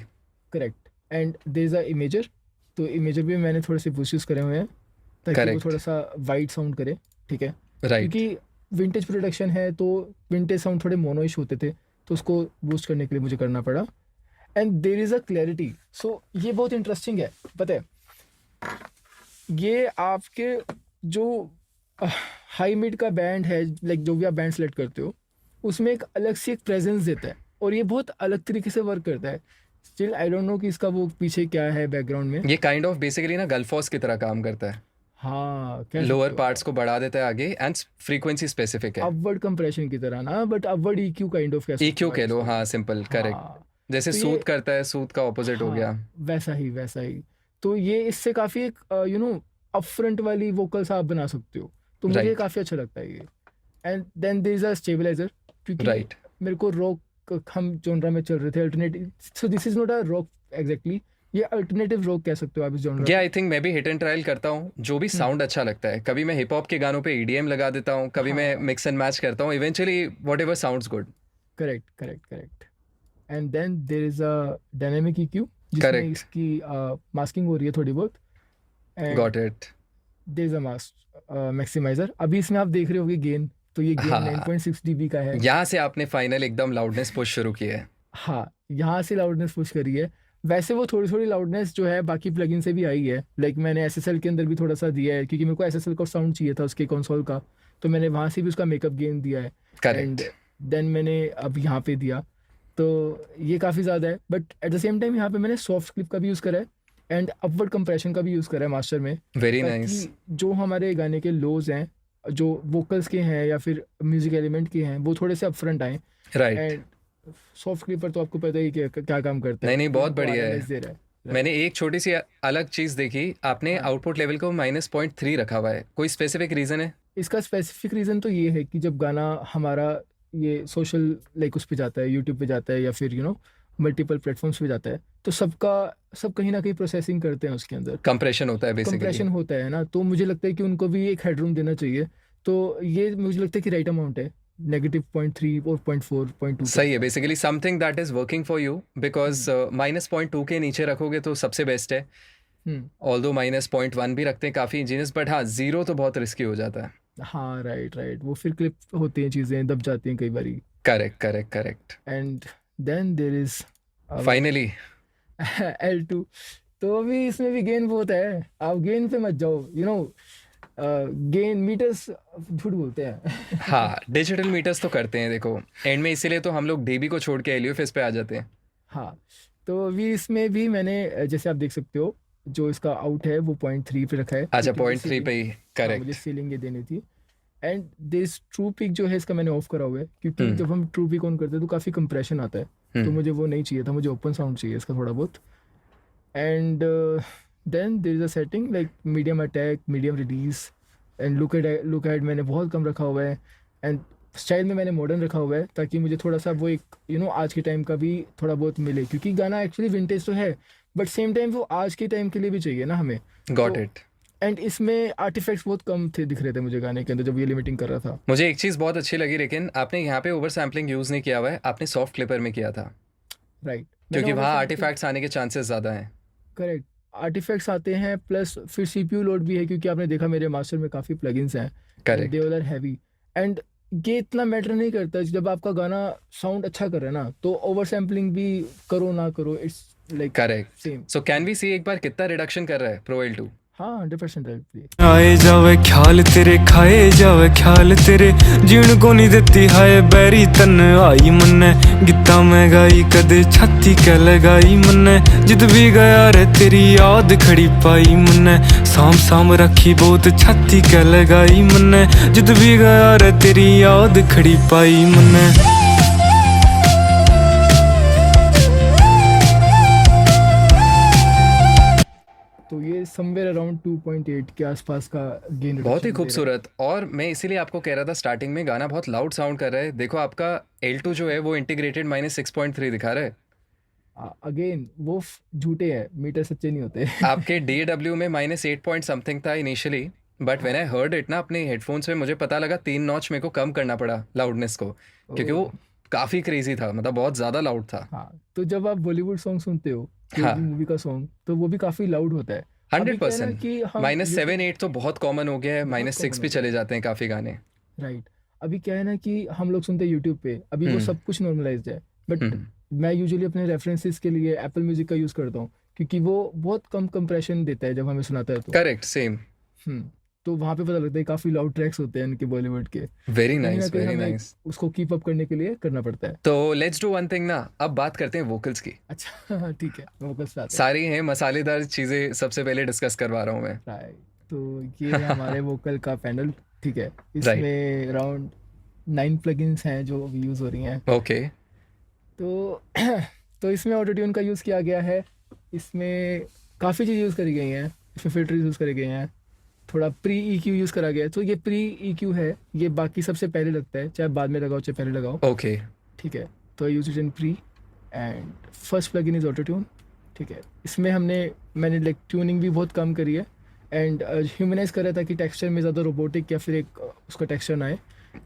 Correct. And there is a imager. तो इमेजर भी मैंने थोड़े से बूस्ट्स करे हुए हैं ताकि वो Correct. थोड़ा सा वाइड साउंड करे. ठीक है. Right. क्योंकि विंटेज प्रोडक्शन है तो विंटेज साउंड थोड़े मोनोइश होते थे, तो उसको बूस्ट करने के लिए मुझे करना पड़ा. And there is a clarity. So ये बहुत इंटरेस्टिंग है. पता है, ये आपके जो हाई मिड का बैंड है, लाइक जो भी आप बैंड सेलेक्ट करते हो, उसमें एक अलग से एक प्रेजेंस देता है और ये बहुत अलग तरीके से वर्क करता है. स्टिल आई डोंट नो कि इसका वो पीछे क्या है बैकग्राउंड में. ये काइंड ऑफ बेसिकली ना गल्फॉस की तरह काम करता है. हाँ, कह लोअर सकते हो. पार्ट्स को बढ़ा देता है आगे एंड फ्रीक्वेंसी स्पेसिफिक है. अपवर्ड कंप्रेशन की तरह ना, but upward EQ kind of कह सकते EQ हो कह आप लो. इसको. हाँ, सिंपल. करेक्ट. हाँ, जैसे तो सूद ये करता है, सूद का ऑपोजिट हो गया. हाँ वैसा ही वैसा ही. तो ये इससे काफ़ी एक अपफ्रंट वाली वोकल्स आप बना सकते हो. तो मुझे Right. काफ़ी अच्छा लगता है ये. And then there is a stabiliser. क्योंकि Right. मेरे को रॉक, हम जॉनरा में चल रहे थे alternative. So this is not a rock exactly. ये अल्टरनेटिव रॉक कह सकते हो आप इस जॉनरा. क्या आई थिंक मैं भी हिट एंड ट्रायल करता हूँ. जो भी साउंड अच्छा लगता है, कभी मैं हिप हॉप के गानों पे EDM लगा देता हूँ, कभी मैं हाँ. मिक्स एंड मैच करता हूँ. Eventually whatever sounds good. Correct correct correct. And then there is a dynamic EQ जिसमें Correct. इसकी मास्किंग हो रही है थोड़ी बहुत. And got it. There is a maximiser. अभी इसमें आप देख रहे होगे गेन, तो ये गेन हाँ. 9.6 dB का है. यहाँ से आपने फाइनल एकदम लाउडनेस पुश शुरू की है. हाँ, यहाँ से लाउडनेस पुश करी है. वैसे वो थोड़ी थोड़ी लाउडनेस जो है बाकी प्लगइन से भी आई है. लाइक मैंने SSL के अंदर भी थोड़ा सा दिया है क्योंकि मेरे को SSL का साउंड चाहिए था उसके कंसोल का, तो मैंने वहाँ से भी उसका मेकअप गेन दिया है. And correct. देन मैंने अब यहाँ पे दिया, तो ये काफ़ी ज़्यादा है. But at the same time यहाँ पे मैंने सॉफ्ट क्लिप का भी यूज़ करा है एंड अपवर्ड कंप्रेशन का भी यूज़ करा है मास्टर में, वेरी नाइस. ताकि जो हमारे गाने के लोज हैं, जो वोकल्स के हैं या फिर म्यूजिक एलिमेंट के हैं, वो थोड़े से अपफ्रंट आए. राइट. एंड सॉफ्ट क्लिपर तो आपको पता ही कि क्या काम करता है. नहीं, बहुत वो बढ़िया है. RMS दे रहा है. मैंने एक छोटी सी अलग चीज देखी. आपने हाँ. आउटपुट लेवल को -0.3 रखा हुआ है. कोई स्पेसिफिक रीजन है? इसका स्पेसिफिक रीज़न तो ये है कि जब गाना हमारा ये सोशल लाइक उस पे जाता है, यूट्यूब पे जाता है या फिर मल्टीपल प्लेटफॉर्म्स पे जाता है, तो सब कहीं ना कहीं प्रोसेसिंग करते हैं उसके अंदर. कंप्रेशन होता है बेसिकली. कंप्रेशन होता है ना, तो मुझे लगता है कि उनको भी एक हेडरूम देना चाहिए. तो ये मुझे लगता है कि राइट अमाउंट है. -0.3 और 0.4 0.2 सही है. Basically something that is working for you, because -0.2 के नीचे रखोगे तो सबसे बेस्ट है. ऑल्दो -0.1 भी रखते हैं काफ़ी इंजीनियर्स, बट हाँ 0 तो बहुत रिस्की हो जाता है. हाँ राइट राइट. वो फिर क्लिप होती हैं, चीज़ें दब जाती हैं कई बारी. Correct correct correct. And then there is finally L2. तो अभी इसमें भी गेन बहुत है. आप गेन पे मत जाओ. गेन मीटर्स झूठ बोलते हैं. हाँ, डिजिटल मीटर्स तो करते हैं. देखो एंड में इसीलिए तो हम लोग डीबी को छोड़ के एलियोफेस पे आ जाते हैं. हाँ, तो अभी इसमें भी मैंने जैसे आप देख सकते हो जो इसका आउट है वो 0.3 पे रखा है. अच्छा, क्योंकि 0.3 पे ही. मुझे करेक्ट. सीलिंग ये देनी थी. एंड दिस ट्रू पिक जो है इसका मैंने ऑफ करा हुआ है क्योंकि जब हम ट्रू पिक ऑन करते हैं तो काफ़ी कंप्रेशन आता है. तो मुझे वो नहीं चाहिए था, मुझे ओपन साउंड चाहिए इसका थोड़ा बहुत. And then there is a setting like medium attack, medium release and look at मैंने बहुत कम रखा हुआ है. एंड स्टाइल में मैंने मॉडर्न रखा हुआ है ताकि मुझे थोड़ा सा वो एक आज के टाइम का भी थोड़ा बहुत मिले, क्योंकि गाना एक्चुअली विंटेज तो है बट सेम टाइम वो आज के टाइम के लिए भी चाहिए ना हमें. Got it. एंड इसमें आर्टिफैक्ट्स बहुत कम थे, दिख रहे थे मुझे गाने के अंदर जब ये लिमिटिंग कर रहा था. मुझे एक चीज़ बहुत अच्छी लगी, लेकिन आपने यहाँ पे ओवर सैम्पलिंग यूज़ नहीं किया हुआ है. आपने सॉफ्ट क्लिपर में किया था. राइट. क्योंकि वहाँ आर्टिफैक्ट्स आने के चांसेस ज़्यादा हैं. करेक्ट. आर्टिफैक्ट्स आते हैं प्लस फिर CPU लोड भी है क्योंकि आपने देखा मेरे मास्टर में काफ़ी प्लगइन्स हैं. Correct. They all are heavy. एंड ये इतना मैटर नहीं करता. जब आपका गाना साउंड अच्छा कर रहा है ना, तो ओवर सैम्पलिंग भी करो ना करो, it's like correct. Same. So can we see एक बार कितना रिडक्शन कर रहा है Pro L2? हाँ 100% हेल्प प्ले। आए जावे ख्याल तेरे खाए जावे ख्याल तेरे जीण को नहीं देती हाय बैरी तन आई मन्ने गीता मैं गाई कदे छाती कै लगाई मन्ने जिद भी गया रे तेरी याद खड़ी पाई मन्ने साम साम रखी बहुत छाती कै लगाई मन्ने जिद भी गया रे तेरी याद खड़ी पाई मन्ने। तो ये समवेयर अराउंड 2.8 के आसपास का गेन बहुत ही खूबसूरत। और मैं इसीलिए आपको कह रहा था स्टार्टिंग में गाना बहुत लाउड साउंड कर रहा है। देखो आपका L2 जो है वो इंटीग्रेटेड -6.3 दिखा रहा है। अगेन वो झूठे हैं, मीटर सच्चे नहीं होते। आपके DAW में -8 पॉइंट समथिंग था initially, but when I heard it ना अपने हेडफोन्स में, मुझे पता लगा 3 नॉच मेरे को कम करना पड़ा लाउडनेस को, क्योंकि वो काफ़ी क्रेजी था, मतलब बहुत ज़्यादा लाउड था। हाँ, तो जब आप बॉलीवुड सॉन्ग सुनते हो, हाँ। मूवी का सॉन्ग, तो वो भी काफी लाउड होता है। अभी क्या है ना 100%। कि हम -7-8 तो बहुत कॉमन हो गया है, बहुत -6 common भी हो चले जाते हैं काफ़ी गाने। राइट। अभी क्या है ना कि हम लोग सुनते हैं यूट्यूब पे, अभी वो सब कुछ नॉर्मलाइज्ड है, बट मैं यूजुअली अपने रेफरेंसेस के लिए एप्पल म्यूजिक का यूज़ करता हूँ, क्योंकि वो बहुत कम कंप्रेशन देता है जब हमें सुनाता है तो। Correct, same. तो वहाँ पे पता लगता है काफ़ी लाउड ट्रैक्स होते हैं इनके बॉलीवुड के। वेरी कहीं ना नाइस, कहीं वेरी हमें नाइस। उसको कीप अप करने के लिए करना पड़ता है। तो लेट्स डू वन थिंग ना, अब बात करते हैं वोकल्स की। अच्छा ठीक है, वोकल्स आते हैं। सारी हैं मसालेदार चीज़ें सबसे पहले डिस्कस करवा रहा हूँ मैं। राइट, तो ये है हमारे वोकल का पैनल। ठीक है, इसमें अराउंड 9 प्लगइन्स हैं जो अभी यूज़ हो रही हैं। ओके। तो तो इसमें ऑटो ट्यून का यूज़ किया गया है, इसमें काफ़ी चीज़ यूज़ करी गई हैं, इसमें फिल्टर यूज़ करे गए हैं, थोड़ा प्री EQ यूज़ करा गया है। तो ये प्री EQ है, ये बाकी सबसे पहले लगता है, चाहे बाद में लगाओ चाहे पहले लगाओ। ओके। ठीक है, तो use it in pre and first plugin is auto tune. ठीक है, इसमें मैंने लाइक ट्यूनिंग भी बहुत कम करी है एंड ह्यूमनाइज कर रहा था कि टेक्सचर में ज़्यादा रोबोटिक या फिर एक उसका टेक्सचर ना आए।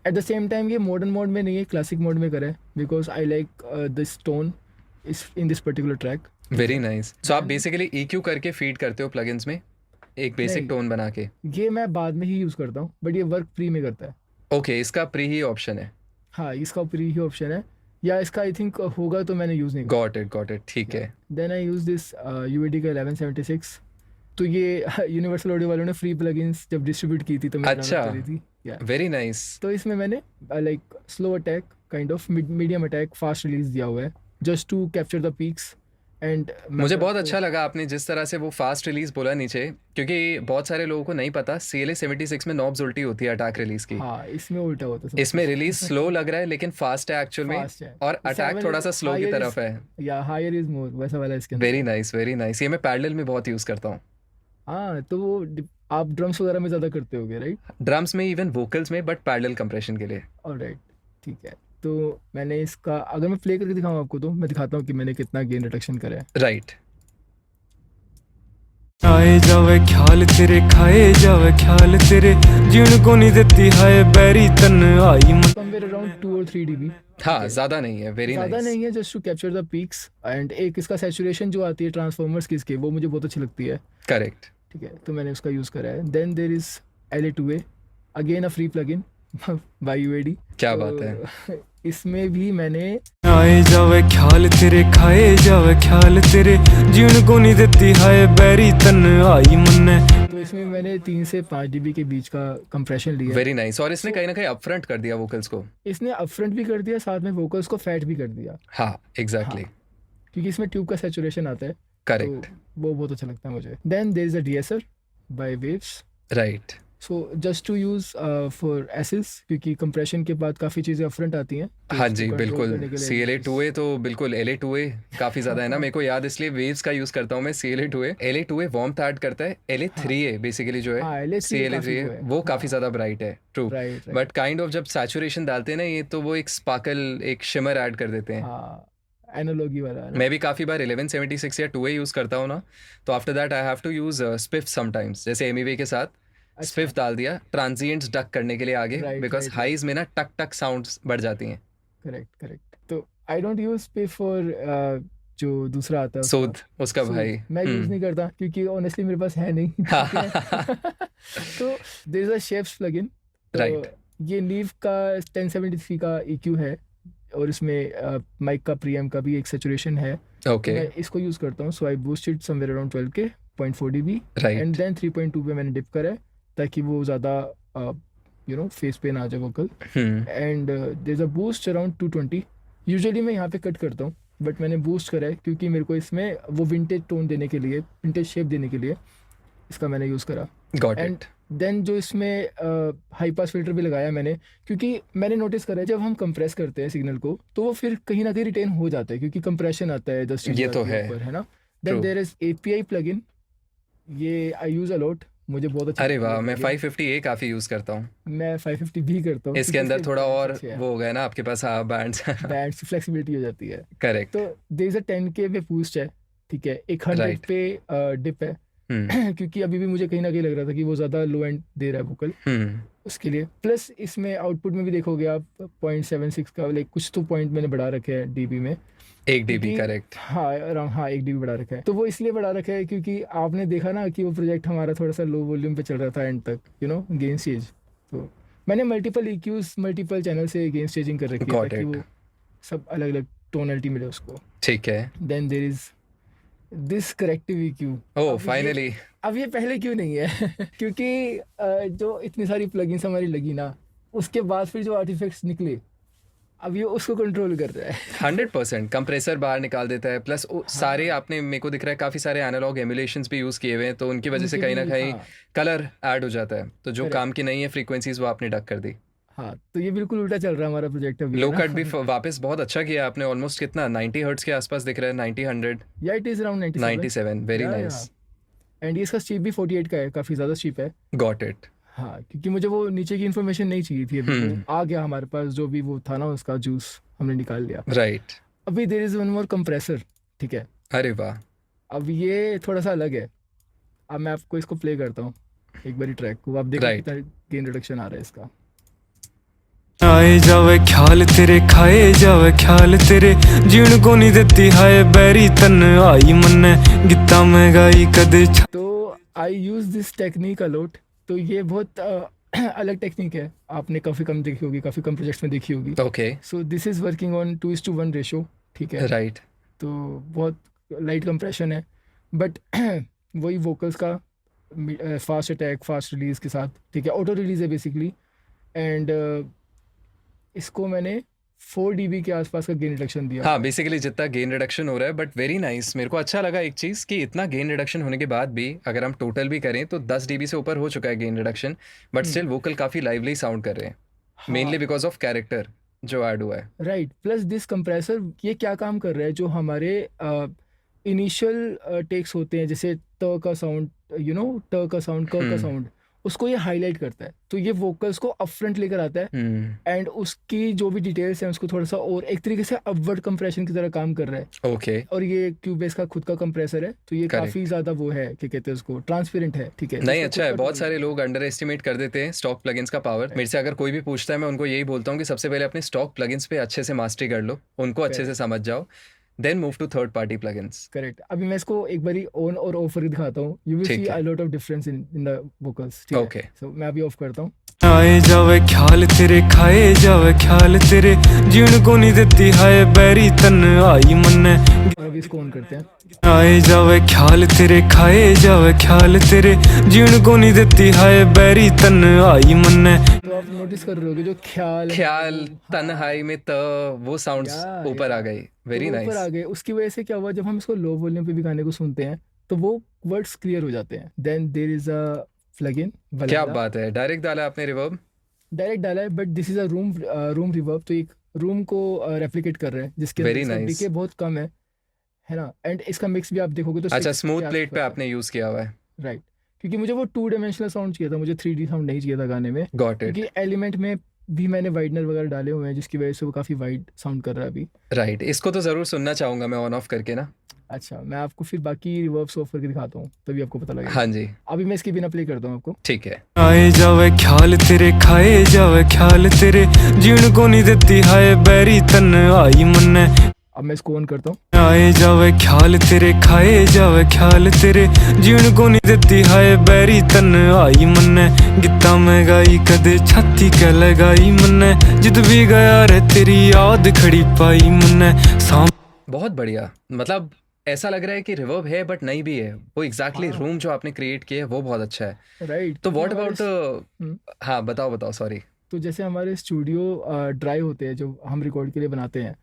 एट द सेम टाइम ये मॉडर्न मोड में नहीं है, क्लासिक मोड में करा है, because I like this tone is in this particular track. Very nice. So आप बेसिकली EQ करके फीड करते हो प्लगइन्स में, एक बेसिक नहीं। टोन बना के? ये मैं बाद में ही यूज़ करता हूँ, बट ये वर्क प्री में करता है। ओके, इसका प्री ही ऑप्शन है। हाँ, इसका प्री ही ऑप्शन है, या इसका आई थिंक होगा, तो मैंने यूज़ नहीं किया। गॉट इट, ठीक है। Then I use this UAD का 1176। तो ये यूनिवर्सल ऑडियो वालों ने फ्री प्लगइन्स जब डिस्ट्रीब्यूट की थी तो मैंने अच्छा। डाउनलोड करी थी। या वेरी नाइस। तो इसमें मैंने like slow attack, kind of medium attack, fast release दिया हुआ है, just to capture the peaks. And मुझे बहुत अच्छा लगा आपने जिस तरह से वो फास्ट रिलीज बोला नीचे, क्योंकि बहुत सारे लोगों को नहीं पता CLA 76 में नॉब्स उल्टी होती है अटैक रिलीज की। हाँ, इसमें उल्टा होता है। इसमें रिलीज स्लो लग रहा है लेकिन फास्ट है एक्चुअल में, Fast है। और अटैक थोड़ा सा स्लो की तरफ है। या हायर इज मोर, वैसा वाला इसके अंदर। Very nice, very nice. ये मैं पैरेलल में बहुत यूज करता हूँ। हाँ, तो वो आप ड्रम्स वगैरह में ज़्यादा करते होगे, राइट? ड्रम्स में, इवन वोकल्स में, बट पैरेलल कंप्रेशन के लिए। ऑलराइट, ठीक है। तो मैंने इसका, अगर मैं प्ले करके दिखाऊँ आपको, तो मैं दिखाता हूँ कि मैंने कितना गेन रिडक्शन करा है। राइट। आए जावे ख्याल तेरे खाए जावे ख्याल तेरे जीण को नहीं देती हाय बैरी तन आई समवेयर अराउंड 2 और 3 dB। हाँ, ज्यादा नहीं है। वेरी ज़्यादा नाइस। नहीं है, just to capture the peaks. And एक इसका सैचुरेशन जो आती है ट्रांसफॉर्मर्स की, इसके वो मुझे बहुत अच्छी लगती है। करेक्ट। ठीक है, तो मैंने उसका यूज़ करा है। Then there is LA2A, again a free plugin by UAD। क्या बात है। इसमें भी मैंने आए जावे ख्याल तेरे खाए जावे ख्याल तेरे जीण को नहीं देती हाय बैरी तन आई मन्ने। तो इसमें मैंने 3 से 5 dB के बीच का कंप्रेशन लिया। Very nice. और इसने कहीं ना कहीं अपफ्रंट कर दिया वोकल्स को। इसने अपफ्रंट भी कर दिया, साथ में वोकल्स को फैट भी कर दिया, हाँ, एग्जैक्टली। क्योंकि इसमें ट्यूब का सैचुरेशन आता है। करेक्ट। तो वो बहुत अच्छा लगता है मुझे। Then there is a DSR by Waves. Right. So just to use for esses, क्योंकि कंप्रेशन के बाद काफ़ी चीज़ें अपफ्रंट आती हैं। तो हाँ इसको जी, control बिल्कुल। करने के लिए CLA2A तो बिल्कुल, LA2A काफी ज्यादा है ना, मेरे को याद, इसलिए वेव्स का यूज करता हूँ मैं। LA2A वार्मथ ऐड करता है। LA3A बेसिकली जो है, हाँ, LA3A काफी वो CLA3A है। वो काफी ज्यादा ब्राइट है। True. Right, but kind of जब सैचुरेशन डालते हैं ना ये, तो वो एक स्पार्कल, एक शिमर ऐड कर देते हैं। हाँ, एनालॉगी वाला है ना। मैं भी काफ़ी बार 1176 या 2A यूज़ करता हूँ ना, तो after that I have to use spiff sometimes, जैसे MEV के साथ स्पिफ डाल दिया ट्रांजिएंट्स डक करने के लिए आगे, Right, बिकॉज right, हाइज में ना टक टक साउंड्स बढ़ जाती हैं। करेक्ट। तो आई डोंट यूज पे फॉर जो दूसरा आता है सोद उसका सूद, भाई। मैं यूज नहीं करता, क्योंकि ऑनेस्टली मेरे पास है नहीं। तो there is a shapes plugin. Right. ये नीव का 1073 का EQ है, और इसमें माइक का प्रीएम का भी एक सैचुरेशन है। ओके। मैं इसको यूज करता हूँ, so I boost it somewhere around 12K। 0.4 dB Right. And then 3.2 पे मैंने डिप करा है ताकि वो ज़्यादा फेस पे ना आ जाए vocal and there is a boost around 220. Usually मैं यहाँ पे कट करता हूँ बट मैंने बूस्ट करा है क्योंकि मेरे को इसमें वो विंटेज टोन देने के लिए, विंटेज शेप देने के लिए इसका मैंने यूज़ करा. Got and it. देन जो इसमें हाई पास फिल्टर भी लगाया मैंने क्योंकि मैंने नोटिस करा है जब हम कंप्रेस करते हैं सिग्नल को तो वो फिर कहीं ना कहीं रिटेन हो जाता है क्योंकि कंप्रेशन आता है जस्ट ये तो है. है ना. Then True. There is API plugin, ये आई यूज अलॉट, मुझे बहुत अच्छा अरे लगता है वाह, ये मैं plugin. 550A काफी यूज करता हूँ. मैं 550 भी करता हूँ इसके अंदर थोड़ा और वो हो गया ना आपके पास, हाँ, बैंड्स. बैंड्स की फ्लेक्सिबिलिटी हो जाती है. करेक्ट. तो देयर इज अ 10K पे बूस्ट है, ठीक है, एक 100 Right. पे डिप है क्योंकि अभी भी मुझे कहीं ना कहीं लग रहा था कि वो ज़्यादा लो एंड दे रहा है वोकल उसके लिए. प्लस इसमें आउटपुट में भी देखोगे आप 0.76 का लाइक कुछ तो पॉइंट मैंने बढ़ा रखे हैं डीबी में. 1 dB. क्योंकि- करेक्ट. हाँ अराउंड, हाँ 1 dB बढ़ा रखा है. तो वो इसलिए बढ़ा रखा है क्योंकि आपने देखा ना कि वो प्रोजेक्ट हमारा थोड़ा सा लो वॉल्यूम पे चल रहा था एंड तक, गेन स्टेज. तो मैंने मल्टीपल EQs मल्टीपल चैनल से गेन स्टेजिंग कर रखी है Got ताकि it. वो सब अलग अलग टोनलिटी मिले उसको. ठीक है. Then there is this corrective EQ. Oh, अब फाइनली. अब ये पहले क्यों नहीं है क्योंकि जो इतनी सारी प्लगइन्स हमारी लगी ना उसके बाद फिर जो आर्टिफैक्ट्स निकले अब ये उसको कंट्रोल कर रहा है. 100% कंप्रेसर बाहर निकाल देता है. प्लस सारे आपने, मेरे को दिख रहा है काफी सारे एनालॉग एमुलेशंस भी यूज किए हुए हैं, तो उनकी वजह से उनके कहीं ना भी, कहीं हाँ. कलर ऐड हो जाता है. तो जो Correct. काम की नहीं है फ्रीक्वेंसीज वो आपने डक कर दी. हाँ तो ये बिल्कुल उल्टा चल रहा है हमारा प्रोजेक्ट अभी. लो कट भी वापस बहुत अच्छा किया आपने. ऑलमोस्ट कितना 90 हर्ट्ज के आसपास दिख रहा है. 90 100 या it is around 97. Very Yeah, nice. And इसका चीप भी 48 का है, काफ़ी ज़्यादा चीप है. Got it. हाँ क्योंकि मुझे वो नीचे की इन्फॉर्मेशन नहीं चाहिए थी अभी, वो आ गया हमारे पास जो भी वो था ना उसका जूस हमने निकाल लिया. राइट. अभी there is one more compressor, ठीक है. अरे वाह. अब ये थोड़ा सा अलग है. अब मैं आपको इसको प्ले करता हूँ एक बारी ट्रैक को, आप देखो Right. कितना गेन रिडक्शन आ रहा है इसका. आए जावे ख्याल तेरे, खाए जावे ख्याल तेरे, जीण को नहीं देती हाय बैरी तन आई मन्ने गित्ता में गाई कदे. तो आई यूज दिस टेक्निक अलॉट. तो ये बहुत अलग टेक्निक है, आपने काफ़ी कम देखी होगी, काफ़ी कम प्रोजेक्ट्स में देखी होगी. Okay. So this is working on 2:1 ratio, ठीक है. राइट. तो बहुत लाइट कंप्रेशन है बट वही वोकल्स का फास्ट अटैक फास्ट रिलीज के साथ, ठीक है, ऑटो रिलीज है बेसिकली. एंड इसको मैंने 4 dB के आसपास का गेन रिडक्शन दिया. हाँ, बेसिकली जितना गेन रिडक्शन हो रहा है, बट वेरी नाइस. मेरे को अच्छा लगा एक चीज़ कि इतना गेन रिडक्शन होने के बाद भी अगर हम टोटल भी करें तो 10 dB से ऊपर हो चुका है gain reduction, but still vocal काफ़ी लाइवली साउंड कर रहे हैं, मेनली बिकॉज ऑफ कैरेक्टर जो ऐड हुआ है. राइट. प्लस दिस कंप्रेसर ये क्या काम कर रहा है, जो हमारे इनिशियल टेक्स होते हैं जैसे त का साउंड, ट का साउंड, क का साउंड, उसको ये हाईलाइट करता है. तो ये वोकल्स को अप फ्रंट लेकर आता है एंड उसकी जो भी डिटेल्स हैं उसको थोड़ा सा और एक तरीके से अपवर्ड कंप्रेशन की तरह काम कर रहा है. ओके. और ये क्यूबेस का खुद का कंप्रेसर है तो ये Correct. काफी ज्यादा वो है, क्या कहते हैं उसको, ट्रांसपेरेंट है, ठीक है. नहीं, इसका अच्छा है. खुद का बहुत tone सारे लोग अंडर एस्टिमेट कर देते हैं स्टॉक प्लगइन्स का पावर. मेरे से अगर कोई भी पूछता है मैं उनको यही बोलता हूँ कि सबसे पहले अपने स्टॉक प्लगइन्स पे अच्छे से मास्टरी कर लो, उनको अच्छे से समझ जाओ, then move to third party plugins. Correct. अभी मैं इसको एक बारी ऑन और ऑफ करके दिखाता हूँ. यू विल ठीक सी है. A lot of difference in the vocals, ठीक है. Okay. सो मैं अभी ऑफ करता हूँ. आए जावे ख्याल तेरे, खाए जावे ख्याल तेरे, जीण को नहीं देती हाय बैरी तन आई मन्ने. और अभी इसको ऑन करते हैं. आए जावे ख्याल तेरे, खाए जावे ख्याल तेरे, जीण को नहीं देती हाय बैरी तन आई मन्ने. तो आप नोटिस कर रहे होगे जो ख्याल ख्याल तन्हाई में त वो साउंड्स Yeah, ऊपर yeah. आ गई. वेरी तो ऊपर नाइस. आ गए. उसकी वजह से क्या हुआ, जब हम इसको लो वॉल्यूम पे भी गाने को सुनते हैं तो वो वर्ड्स क्लियर हो जाते हैं. Then there is a plugin क्या बात है. डायरेक्ट डाला आपने रिवर्ब. डायरेक्ट डाला है but this is a room reverb. तो एक रूम को रेप्लिकेट कर रहे हैं जिसके Very अंदर nice. डीके बहुत कम है ना. एंड इसका मिक्स भी आप देखोगे तो अच्छा, 6 स्मूथ के प्लेट पे आसपास आपने यूज किया हुआ है. है. राइट. क्योंकि मुझे वो 2 डायमेंशनल साउंड चाहिए था, मुझे 3D साउंड नहीं चाहिए था गाने में. Got it. क्योंकि एलिमेंट में भी मैंने वाइडनर वगैरह डाले हुए हैं जिसकी वजह से वो काफ़ी वाइड साउंड कर रहा है अभी. राइट. इसको तो जरूर सुनना चाहूंगा मैं ऑन ऑफ करके ना. अच्छा, मैं आपको फिर बाकी रिवर्ब्स ऑफ करके दिखाता हूँ तभी आपको पता लगेगा. हाँ जी. अभी मैं इसके बिना प्ले करता हूँ आपको. ठीक है. आए जावे ख्याल तेरे, खाए जावे ख्याल तेरे, जीण को नहीं देती हाय बैरी तन आई मन्ने. अब मैं इसको ऑन करता हूँ. आए जावे ख्याल तेरे, खाए जावे ख्याल तेरे, जीण को नहीं देती हाय बैरी तन आई मन्ने गित्ता में गाई कदे छाती के लगाई मन्ने जिद भी गया रे तेरी याद खड़ी पाई मन्ने. बहुत बढ़िया. मतलब ऐसा लग रहा है कि रिवर्ब है बट नहीं भी है, वो एग्जैक्टली हाँ। रूम जो आपने क्रिएट किया है वो बहुत अच्छा है। राइट। तो व्हाट अबाउट हम्म। हाँ बताओ बताओ, सॉरी। तो जैसे हमारे स्टूडियो ड्राई होते हैं जो हम रिकॉर्ड के लिए बनाते हैं,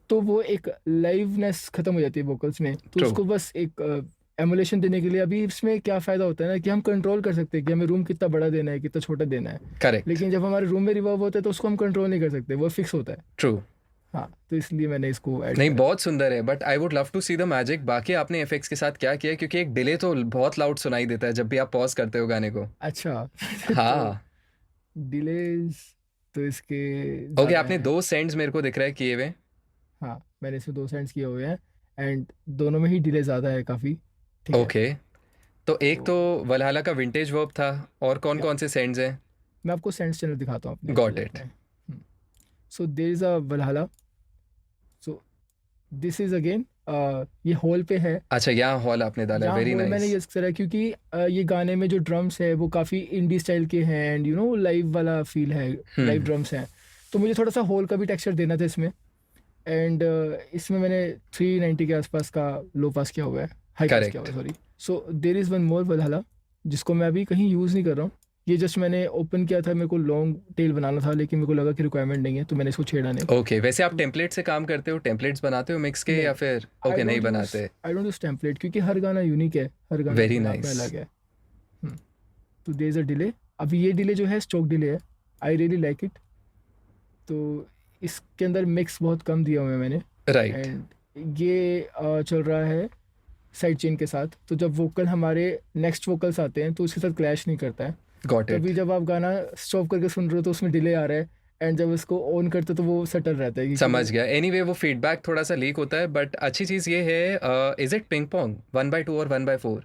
तो वो एक लाइवनेस खत्म हो जाती है वोकल्स में, तो True. उसको बस एक एमुलेशन देने के लिए अभी इसमें क्या फ़ायदा होता है ना कि हम कंट्रोल कर सकते हैं कि हमें रूम कितना बड़ा देना है, कितना छोटा देना है। करेक्ट, लेकिन जब हमारे रूम में रिवर्ब होता है तो उसको हम कंट्रोल नहीं कर सकते, वो फिक्स होता है। ट्रू। हाँ, तो इसलिए मैंने इसको ऐड नहीं किया। बहुत सुंदर है, but I would love to see the magic. बाकी आपने एफेक्ट्स के साथ क्या किया है? क्योंकि एक डिले तो बहुत लाउड सुनाई देता है जब भी आप पॉज करते हो गाने को। अच्छा। हाँ डिलेज तो इसके ओके, ज़्यादा आपने हैं। 2 सेंड्स मेरे को दिख रहा है किए हुए। हाँ, मैंने इसमें 2 सेंड्स किए हुए हैं एंड दोनों में ही डिले ज़्यादा है काफ़ी। ठीक है। ओके, तो एक तो वलहला का विंटेज वर्ब था, और कौन या, कौन से सेंड्स हैं? मैं आपको सेंड्स चैनल दिखाता हूँ अपने गॉट प्लेलिस्ट इट। में। So there is a Valhalla. So this is again ये होल पे है। अच्छा, यहाँ हॉल आपने डाला है, यहाँ वेरी होल मैंने नाइस। यूज़ करा है क्योंकि ये गाने में जो ड्रम्स है वो काफ़ी इंडी स्टाइल के हैं एंड यू नो लाइव वाला फील है, लाइव ड्रम्स हैं, तो मुझे थोड़ा सा होल का भी टेक्सचर देना था इसमें। एंड इसमें मैंने 390 के आसपास का लो पास किया हुआ है, हाई पास किया हुआ है, sorry. So there is one more Valhalla जिसको मैं अभी कहीं यूज़ नहीं कर रहा हूँ। ये जस्ट मैंने ओपन किया था, मेरे को लॉन्ग टेल बनाना था लेकिन मेरे को लगा कि रिक्वायरमेंट नहीं है तो मैंने इसको छेड़ा नहीं। ओके, वैसे आप टेम्पलेट से काम करते हो, टेम्पलेट्स बनाते हो मिक्स के, नहीं, या फिर ओके नहीं बनाते? आई डोंट यूज टेम्पलेट क्योंकि हर गाना यूनिक है, हर गाना Very अपने आप में nice. अलग है। तो देयर इज अ डिले। अभी ये डिले जो है स्ट्रोक डिले है, आई रियली लाइक इट। तो इसके अंदर मिक्स बहुत कम दिया हुआ है मैंने राइट, एंड ये चल रहा है साइड चेन के साथ, तो जब वोकल हमारे नेक्स्ट वोकल्स आते हैं तो उसके साथ क्लैश नहीं करता है। गॉट तभी इट। जब आप गाना स्टॉप करके सुन रहे हो तो उसमें डिले आ रहा है एंड जब इसको ऑन करते हो तो वो सटल रहता है क्योंकि समझ गया। एनीवे वो फीडबैक थोड़ा सा लीक होता है, बट अच्छी चीज़ ये है, इज इट पिंग पोंग 1/2 और 1/4?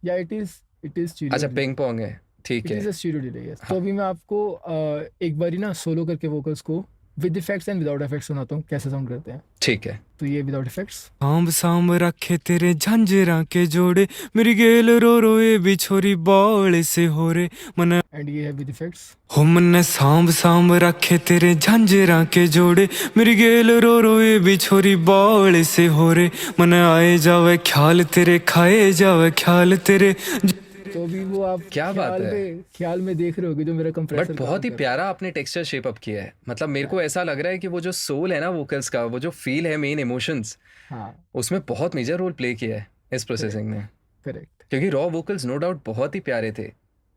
या इट इज स्टीरियो अच्छा, पिंग पोंग है, ठीक इट इज है। अ स्टीरियो डिले, यस। तो अभी मैं आपको एक बारी ना सोलो करके वोकल्स को with effects and without effects सुनाता हूँ कैसे साउंड करते हैं। ठीक है, तो ये विदाउट इफेक्ट्स। सांभ सांभ रखे तेरे झांझरा के जोड़े, मेरी गेल रो रो ये भी छोरी बौले से हो रे मन। एंड ये है विद इफेक्ट्स। हो मन सांभ सांभ रखे तेरे झांझरा के जोड़े, मेरी गेल रो रो ये भी छोरी बौले से हो रे मन। आए जावे ख्याल तेरे, खाए जावे ख्याल तेरे। तो अभी वो आप क्या बात है। ख्याल में देख रहे होगे जो मेरा कंप्रेसर बट बहुत ही प्यारा आपने टेक्सचर शेप अप किया है। मतलब मेरे को ऐसा लग रहा है कि वो जो सोल है ना वोकल्स का, वो जो फील है, मेन इमोशंस, हाँ, उसमें बहुत मेजर रोल प्ले किया है इस प्रोसेसिंग में। करेक्ट। क्योंकि रॉ वोकल्स नो डाउट बहुत ही प्यारे थे,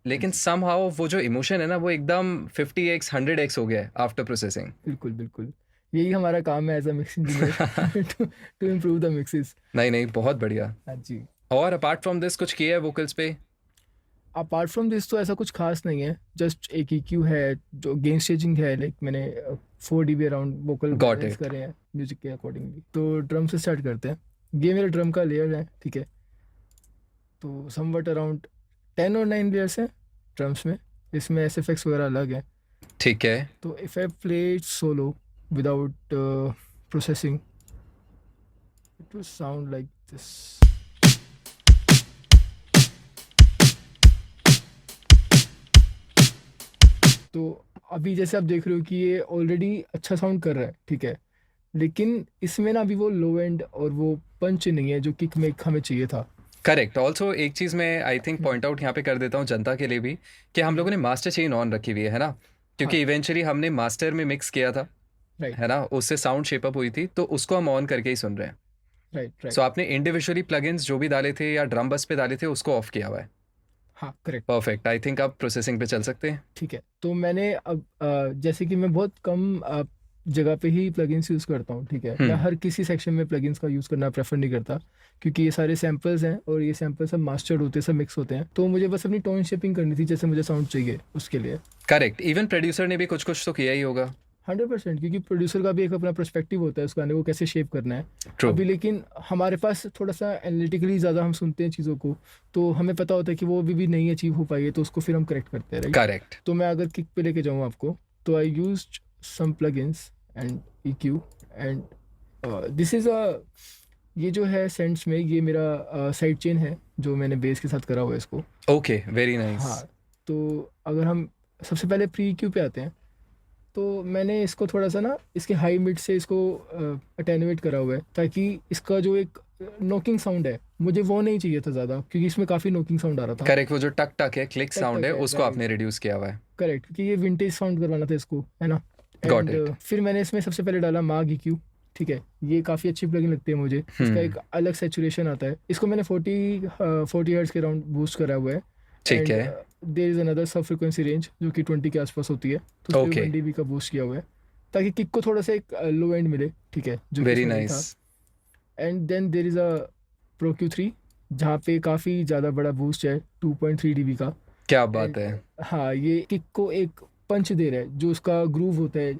लेकिन समहाउ वो जो इमोशन है ना वो एकदम 50x 100x हो गया है आफ्टर प्रोसेसिंग। बिल्कुल बिल्कुल, यही हमारा काम है as a mix engineer to improve the mixes. नहीं नहीं, बहुत बढ़िया। हाँ जी। और अपार्ट फ्रॉम दिस कुछ किया है वोकल्स पे? अपार्ट फ्रॉम दिस तो ऐसा कुछ खास नहीं है, जस्ट एक EQ है जो गेन स्टेजिंग है, लाइक मैंने 4 dB around vocal Got it. करे हैं म्यूजिक के अकॉर्डिंगली। तो ड्रम से स्टार्ट करते हैं। ये मेरा ड्रम का लेयर है, ठीक है। तो समवट अराउंड 10 और 9 लेयर्स हैं ड्रम्स में, इसमें SFX वगैरह अलग है। ठीक है, तो if I play solo without processing it will sound like this. तो अभी जैसे आप देख रहे हो कि ये ऑलरेडी अच्छा साउंड कर रहा है, ठीक है, लेकिन इसमें ना अभी वो लो एंड और वो पंच नहीं है जो किक में हमें चाहिए था। करेक्ट। ऑल्सो एक चीज़ मैं आई थिंक पॉइंट आउट यहाँ पे कर देता हूँ जनता के लिए भी, कि हम लोगों ने मास्टर चेन ऑन रखी हुई है ना, क्योंकि हाँ। इवेंचुअली हमने मास्टर में मिक्स किया था, राइट है ना, उससे साउंड शेप अप हुई थी, तो उसको हम ऑन करके ही सुन रहे हैं। Right right. सो आपने इंडिविजुअली प्लगइन्स जो भी डाले थे या ड्रम बस पे डाले थे उसको ऑफ किया हुआ है। हाँ करेक्ट, परफेक्ट। आई थिंक आप प्रोसेसिंग पे चल सकते हैं। ठीक है। तो मैंने अब जैसे कि मैं बहुत कम जगह पे ही प्लगइन्स यूज़ करता हूँ, ठीक है। मैं हर किसी सेक्शन में प्लगइन्स का यूज़ करना प्रेफर नहीं करता क्योंकि ये सारे सैम्पल्स हैं और ये सैम्पल्स सब मास्टर्ड होते हैं, सब मिक्स होते हैं। तो मुझे बस अपनी टोन शेपिंग करनी थी जैसे मुझे साउंड चाहिए उसके लिए। करेक्ट। इवन प्रोड्यूसर ने भी कुछ कुछ तो किया ही होगा। 100%, क्योंकि प्रोड्यूसर का भी एक अपना पर्सपेक्टिव होता है उस गाने को कैसे शेप करना है। True. अभी लेकिन हमारे पास थोड़ा सा एनालिटिकली ज़्यादा हम सुनते हैं चीज़ों को, तो हमें पता होता है कि वो भी नहीं अचीव हो पाई है, तो उसको फिर हम करेक्ट करते हैं, राइट। करेक्ट। तो मैं अगर किक पे लेके जाऊँ आपको, तो I used some plugins and EQ and this is ये जो है सेंट्स में ये मेरा साइड चेन है जो मैंने बेस के साथ करा हुआ है इसको। Okay, very nice. हाँ, तो अगर हम सबसे पहले प्री EQ पे आते हैं, तो मैंने इसको थोड़ा सा ना इसके हाई मिड से इसको अटेनुएट करा हुआ है ताकि इसका जो एक नॉकिंग साउंड है, मुझे वो नहीं चाहिए था ज़्यादा, क्योंकि इसमें काफ़ी नॉकिंग साउंड आ रहा था। करेक्ट, वो जो टक टक है, क्लिक टक साउंड टक है, है, उसको right. आपने रिड्यूस किया हुआ है। करेक्ट, क्योंकि ये विंटेज साउंड करवाना था इसको, है ना। Got And, फिर मैंने इसमें सबसे पहले डाला माग EQ, ठीक है। ये काफ़ी अच्छी प्लगइन लगती है मुझे, इसका एक अलग सैचुरेशन आता है। इसको मैंने 40 हर्ट्ज के राउंड बूस्ट करा हुआ है। ठीक है। देयर इज अनदर सब फ्रीक्वेंसी रेंज जो कि 20 के आसपास होती है, तो उसमें Okay. 1 dB का बूस्ट किया हुआ है, ताकि किक को थोड़ा सा एक लो एंड मिले, ठीक है, जो very nice. And then there is a Pro Q3, जहाँ पे काफ़ी ज़्यादा बड़ा बूस्ट है, 2.3 dB का। क्या बात And, है। हाँ, ये किक को एक पंच दे रहा है, जो उसका ग्रूव होता है।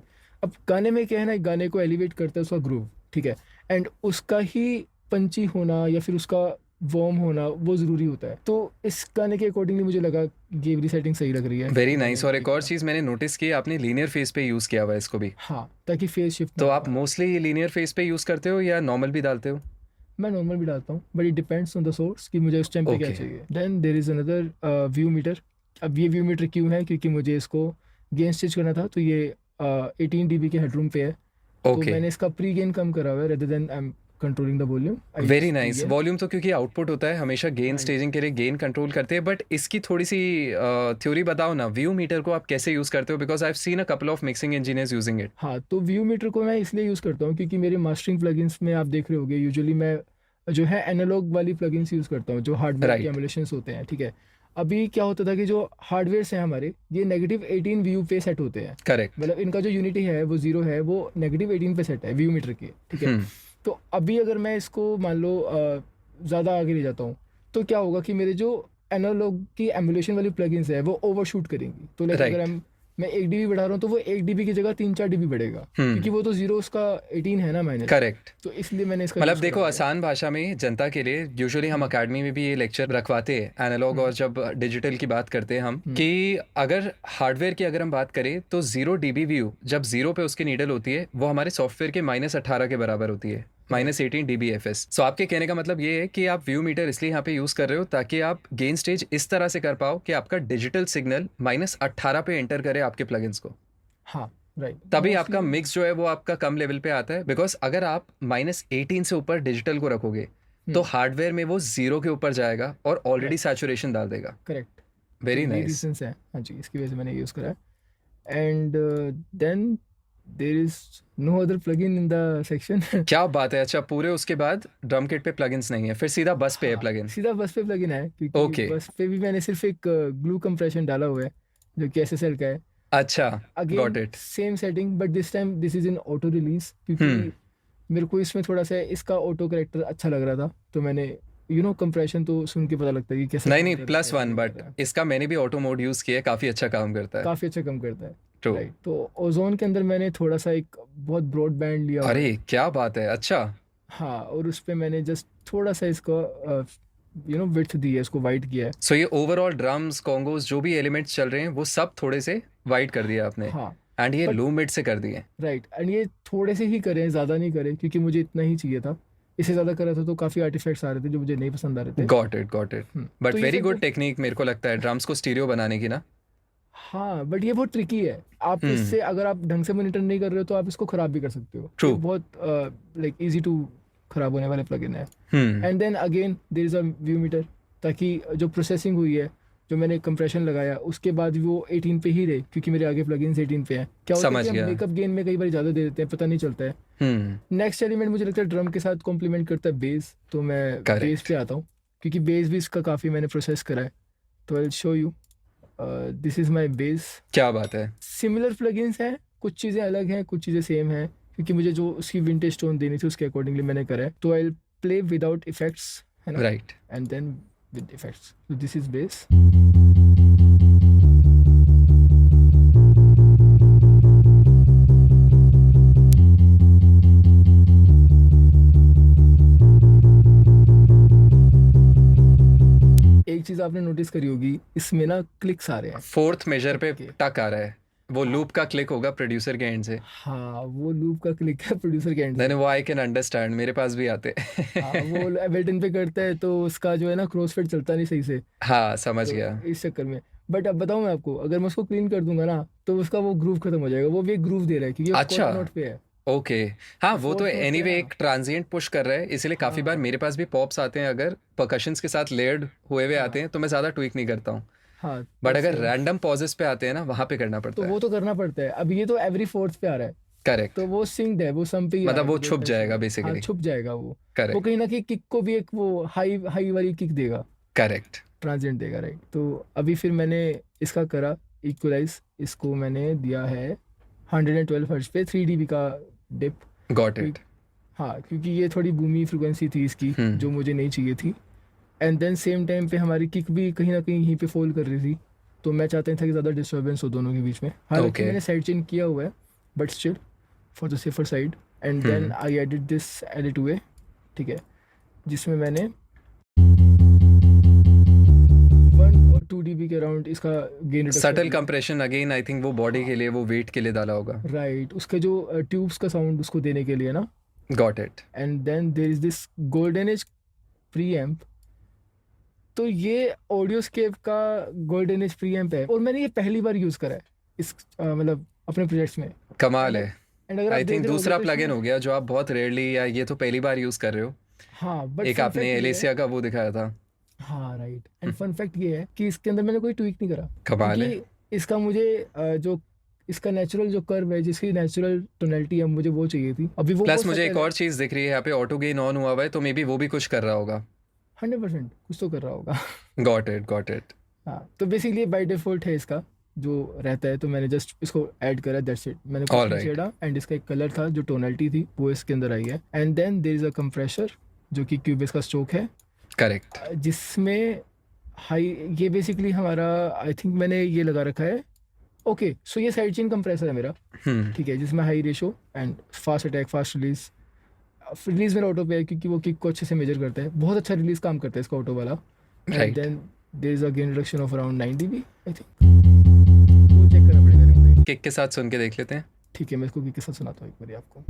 अब गाने में क्या है ना, एक गाने को एलिवेट करता है उसका ग्रूव, ठीक है, एंड उसका ही पंची होना या फिर उसका वार्म होना वो ज़रूरी होता है। तो इस गाने के अकॉर्डिंगली मुझे लगा कि ये सेटिंग सही लग रही है। Very nice. और एक और चीज़ मैंने नोटिस की, आपने लीनियर फेस पे यूज़ किया हुआ है इसको भी। हाँ, ताकि फेस शिफ्ट तो आप मोस्टली लीनियर फेस पे यूज़ करते हो या नॉर्मल भी डालते हो? मैं नॉर्मल भी डालता हूँ, but it depends on the source कि मुझे उस टाइम पे क्या Okay. चाहिए। Then there is another view meter. अब ये व्यू मीटर क्यों है, क्योंकि मुझे इसको गेन स्टिच करना था, तो ये 18 dB के हेडरूम पे है। तो ओके, मैंने इसका प्री गेन कम करा हुआ है, rather than I am controlling the volume. Very nice. Volume तो क्योंकि आउटपुट होता है, हमेशा गेन Right. स्टेजिंग के लिए गेन कंट्रोल करते हैं, बट इसकी थोड़ी सी थ्योरी बताओ ना, व्यू मीटर को आप कैसे यूज़ करते हो? Because I have seen a couple of mixing engineers using it. हाँ, तो व्यू मीटर को मैं इसलिए यूज़ करता हूँ क्योंकि मेरे मास्टरिंग प्लगइन्स में आप देख रहे होगे, यूजुअली मैं जो है एनालॉग वाली प्लगइन्स यूज़ करता हूँ, जो हार्डवेयर Right. के एमुलेशंस होते हैं, ठीक है। अभी क्या होता था कि जो हार्डवेयर हैं हमारे, ये -18 व्यू पे सेट होते हैं, करेक्ट। मतलब इनका जो यूनिटी है वो 0 है, वो -18 पे सेट है व्यू मीटर के, ठीक है। तो अभी अगर मैं इसको मान लो ज़्यादा आगे ले जाता हूँ, तो क्या होगा कि मेरे जो एनालॉग की एमुलेशन वाली प्लगइन्स है वो ओवरशूट करेंगी। तो लाइक Right. अगर मैं 1 dB बढ़ा रहा हूँ, तो वो 1 dB की जगह 3-4 dB बढ़ेगा, क्योंकि वो तो 0 उसका 18 है ना माइनस। करेक्ट। तो इसलिए मैंने इसका मतलब use देखो, करा है। आसान भाषा में जनता के लिए, यूजुअली हम अकेडमी में भी ये लेक्चर रखवाते हैं एनालॉग और जब डिजिटल की बात करते हैं हम, कि अगर हार्डवेयर की अगर हम बात करें तो 0 dB व्यू जब 0 पे उसकी नीडल होती है, वो हमारे सॉफ्टवेयर के -18 के बराबर होती है, -18 dBFS। सो आपके कहने का मतलब ये है कि आप व्यू मीटर इसलिए यहाँ पे यूज़ कर रहे हो ताकि आप गेन स्टेज इस तरह से कर पाओ कि आपका डिजिटल सिग्नल -18 पे एंटर करे आपके प्लगइन्स को, हाँ, राइट। तभी आपका मिक्स जो है वो आपका कम लेवल पे आता है। बिकॉज अगर आप -18 से ऊपर डिजिटल को रखोगे तो हार्डवेयर में वो 0 के ऊपर जाएगा और ऑलरेडी सैचुरेशन डाल देगा। करेक्ट, वेरी ये नाइस। रीजंस हैं, हाँ जी, इसकी वजह से मैंने यूज़ करा है। And then there is no other plugin in the section. क्या बात है। अच्छा, पूरे उसके बाद ड्रम किट पे प्लगइन्स नहीं है, फिर सीधा बस पे है प्लगइन? सीधा बस पे प्लगइन है, क्योंकि Okay. बस पे भी मैंने सिर्फ एक ग्लू कंप्रेशन डाला हुआ है, जो कि SSL का है। अच्छा, got again it. Same setting, but this time this is in auto release, क्योंकि मेरे को इसमें थोड़ा सा इसका ऑटो करेक्टर अच्छा लग रहा था, तो मैंने कंप्रेशन तो सुन के पता लगता है कि कैसे नहीं, +1, बट इसका मैंने भी ऑटो मोड यूज़ किया है, काफ़ी अच्छा काम करता है। काफ़ी अच्छा कम करता है। ट्रू। राइट, तो ओजोन के अंदर मैंने थोड़ा सा एक बहुत ब्रॉड बैंड लिया हुआ है। अरे क्या बात है। अच्छा, हाँ, और उस पे मैंने जस्ट थोड़ा सा इसको विड्थ दी है, इसको वाइड किया है। सो ये ओवरऑल ड्रम्स, कॉन्गोस, जो भी एलिमेंट्स चल रहे हैं वो सब थोड़े से वाइड कर दिया आपने, हाँ, एंड ये But- लो मिड से कर दिए। राइट, एंड ये थोड़े से ही करें, ज़्यादा नहीं करें, क्योंकि मुझे इतना ही चाहिए था। इससे ज़्यादा कर रहा था तो काफ़ी आर्टिफैक्ट्स आ रहे थे जो मुझे नहीं पसंद आ रहे थे। Got it, got it. But तो ये वेरी सब गुड तो- टेक्निक मेरे को लगता है ड्रम्स को स्टीरियो बनाने की ना। हाँ, बट ये बहुत ट्रिकी है। आप इससे अगर आप ढंग से मॉनिटर नहीं कर रहे हो तो आप इसको ख़राब भी कर सकते हो। True. ये बहुत लाइक इजी टू ख़राब होने वाले प्लगइन है। Hmm, and then again there is a VU meter, ताकि जो प्रोसेसिंग हुई है, जो मैंने कंप्रेशन लगाया, उसके बाद वो 18 पे ही रहे, क्योंकि मेरे आगे प्लगइन्स 18 पे हैं। क्या होता है समझ कि गया। हम मेकअप गेन में कई बार ज़्यादा दे देते हैं, पता नहीं चलता है। नेक्स्ट एलिमेंट मुझे लगता है ड्रम के साथ कॉम्प्लीमेंट करता है बेस, तो मैं Correct. बेस पे आता हूँ, क्योंकि बेस भी इसका काफ़ी मैंने प्रोसेस करा है। तो I will show you, this is my base. क्या बात है। सिमिलर प्लगइन्स हैं, कुछ चीज़ें अलग हैं, कुछ चीज़ें सेम हैं, क्योंकि मुझे जो उसकी विंटेज टोन देनी थी उसके अकॉर्डिंगली मैंने करा है। तो I will play without effects, है ना, right. And then with effects. So this is bass. एक चीज आपने नोटिस करी होगी, इसमें ना क्लिक्स आ रहे हैं। फोर्थ मेजर पे Okay. टक आ रहा है, वो लूप का क्लिक होगा प्रोड्यूसर के एंड से। हाँ, वो लूप का क्लिक है प्रोड्यूसर के एंड से। देन वो आई कैन अंडरस्टैंड, मेरे पास भी आते हाँ, वो एबलेटन पे करता है तो उसका जो है ना क्रॉसफेड चलता नहीं सही से, हाँ, समझ तो गया। इस चक्कर में। बट अब बताऊं मैं आपको, अगर मैं उसको क्लीन कर दूंगा ना तो उसका वो ग्रूव खत्म हो जाएगा। वो भी एक ग्रूव दे रहा है, क्योंकि अच्छा। नोट पे है। ओके। हाँ, वो तो फोर्थ नोट पे एनीवे हाँ एक ट्रांजिएंट पुश कर रहा है, इसीलिए काफ़ी बार हाँ मेरे पास भी पॉप्स आते हैं, अगर परकशंस के साथ लेयर्ड हुए हुए आते हाँ हैं तो मैं ज़्यादा ट्विक नहीं करता हूँ। हाँ बट तो अगर सेम। रैंडम पॉजेस पे आते हैं ना, वहाँ पे करना तो पड़ता है। वो तो करना पड़ता है। अब ये तो एवरी फोर्थ पे आ रहा है, करेक्ट। तो वो सिंक्ड है, वो सम पे ही आ रहा मतलब है, वो मुझे छुप इतना श्योर जाएगा है। हाँ बेसिकली। छुप जाएगा वो। वो करेक्ट। कहीं ना कहीं किक को भी एक वो हाई हाई वाली किक देगा, करेक्ट। ट्रांजिएंट देगा, राइट। तो अभी फिर मैंने इसका करा इक्वलाइज, इसको मैंने दिया है 112 हर्ट्ज पे 3 dB का डिप। Got it. हाँ क्योंकि ये थोड़ी बूमी फ्रिक्वेंसी थी इसकी, हम्म। जो मुझे नहीं चाहिए थी। एंड देन सेम टाइम पे हमारी किक भी कहीं ना कहीं यहीं पे फॉल कर रही थी, तो मैं चाहता था कि ज़्यादा डिस्टर्बेंस हो दोनों के बीच में। हालांकि ओके। मैंने साइड चेन किया हुआ है, but still for the safer side. And then hmm. I edit this edit way, ठीक है, जिसमें मैंने 1 और 2 dB के अराउंड इसका गेन रिडक्शन सटल दिया। कंप्रेशन अगेन, आई थिंक वो बॉडी हाँ के लिए, वो वेट के लिए डाला होगा। राइट, उसके जो ट्यूब्स का साउंड उसको देने के लिए ना। Got it. And then there is this golden age preamp. तो ये ऑडियोस्केप का गोल्डन एज प्री एम्प है, और मैंने ये पहली बार यूज़ करा है इस मतलब अपने प्रोजेक्ट्स में। कमाल एंड है। एंड अगर आप आई देख थिंक रहे होगे दूसरा तो प्लगइन इसमें, हो गया जो आप बहुत रेयरली, या ये तो पहली बार यूज़ कर रहे हो। हाँ बट एक फन आपने फैक्ट ये है, एलेसिया का वो दिखाया था। हाँ राइट, एंड फन फैक्ट ये है कि इसके अंदर मैंने कोई ट्वीक नहीं करा, कमाल है। क्योंकि इसका मुझे जो इसका नेचुरल जो कर्व है, जिसकी नेचुरल टोनलिटी है, मुझे वो चाहिए थी। अभी वो प्लस बहुत मुझे एक सटल है। और चीज़ दिख रही है यहाँ पे, ऑटो गेन ऑन हुआ हुआ है, तो मे बी वो भी कुछ कर रहा होगा। 100% कुछ तो कर रहा होगा। Got it, got it. हाँ तो बेसिकली बाय डिफॉल्ट है इसका जो रहता है, तो मैंने जस्ट इसको ऐड करा, दैट्स इट। मैंने कुछ ऑल नहीं राइट। छेड़ा, एंड इसका एक कलर था जो टोनलिटी थी वो इसके अंदर आई है। And then there is a compressor जो कि क्यूबेस का स्ट्रोक है, करेक्ट। जिसमें हाई, ये बेसिकली हमारा, आई थिंक मैंने ये लगा रखा है। ओके सो ये साइड चेन कंप्रेसर है मेरा, हम्म। ठीक है, जिसमें high ratio and fast attack, fast release. Release मेरा ऑटो पे है, क्योंकि वो किक को अच्छे से मेजर करता है, बहुत अच्छा रिलीज काम करता है इसका ऑटो वाला। And right. Then there is a gain reduction of around 9 dB I think, वो चेक करना पड़ेगा मेरे को। किक के साथ सुन के देख लेते हैं। ठीक है, मैं इसको किक के साथ सुनाता हूँ एक बार आपको।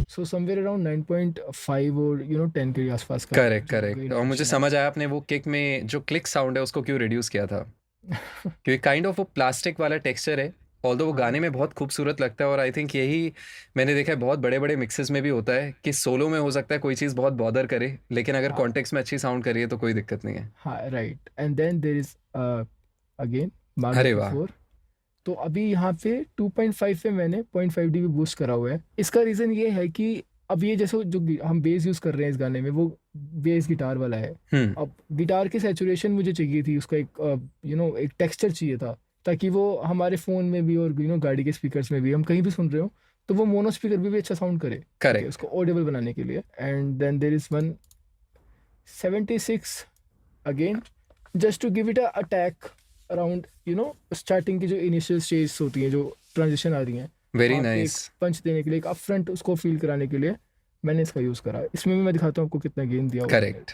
सो समवेयर अराउंड 9.5 और 10 के आसपास का करेक्ट, जो करेक्ट। gain और मुझे reduction है। समझ आया आपने वो किक में जो क्लिक साउंड है उसको क्यों रिड्यूस किया था, क्योंकि काइंड ऑफ वो प्लास्टिक वाला टेक्सचर है। ऑल्दो वो हाँ गाने में बहुत खूबसूरत लगता है, और आई थिंक यही मैंने देखा है बहुत बड़े बड़े मिक्सेस में भी होता है कि सोलो में हो सकता है कोई चीज़ बहुत बॉदर करे, लेकिन अगर हाँ कॉन्टेक्स्ट में अच्छी साउंड करी है तो कोई दिक्कत नहीं है। हाँ right. And then there is again mark अरे डब्ल्यू वाह। फोर। तो अभी यहाँ पे 2.5 पे मैंने 0.5 dB बूस्ट करा हुआ है। इसका रीज़न ये है कि अब ये जैसे जो हम बेस यूज़ कर रहे हैं इस गाने में, वो बेस गिटार वाला है। हम्म। अब गिटार की सैचुरेशन मुझे चाहिए थी, उसका एक एक टेक्सचर चाहिए था, ताकि वो हमारे फ़ोन में भी और गाड़ी के स्पीकर्स में भी, हम कहीं भी सुन रहे हो तो वो मोनो स्पीकर भी अच्छा साउंड करे, ठीक है, करेक्ट। उसको ऑडिबल बनाने के लिए। And then there is 176 again, just to give it a attack around starting की जो इनिशियल स्टेज होती है, जो ट्रांजिशन आ रही हैं, वेरी वहाँ पे एक नाइस। पंच देने के लिए, एक अप फ्रंट उसको फील कराने के लिए मैंने इसका यूज़ करा। इसमें भी मैं दिखाता हूँ आपको कितना गेन दिया हुआ है। करेक्ट।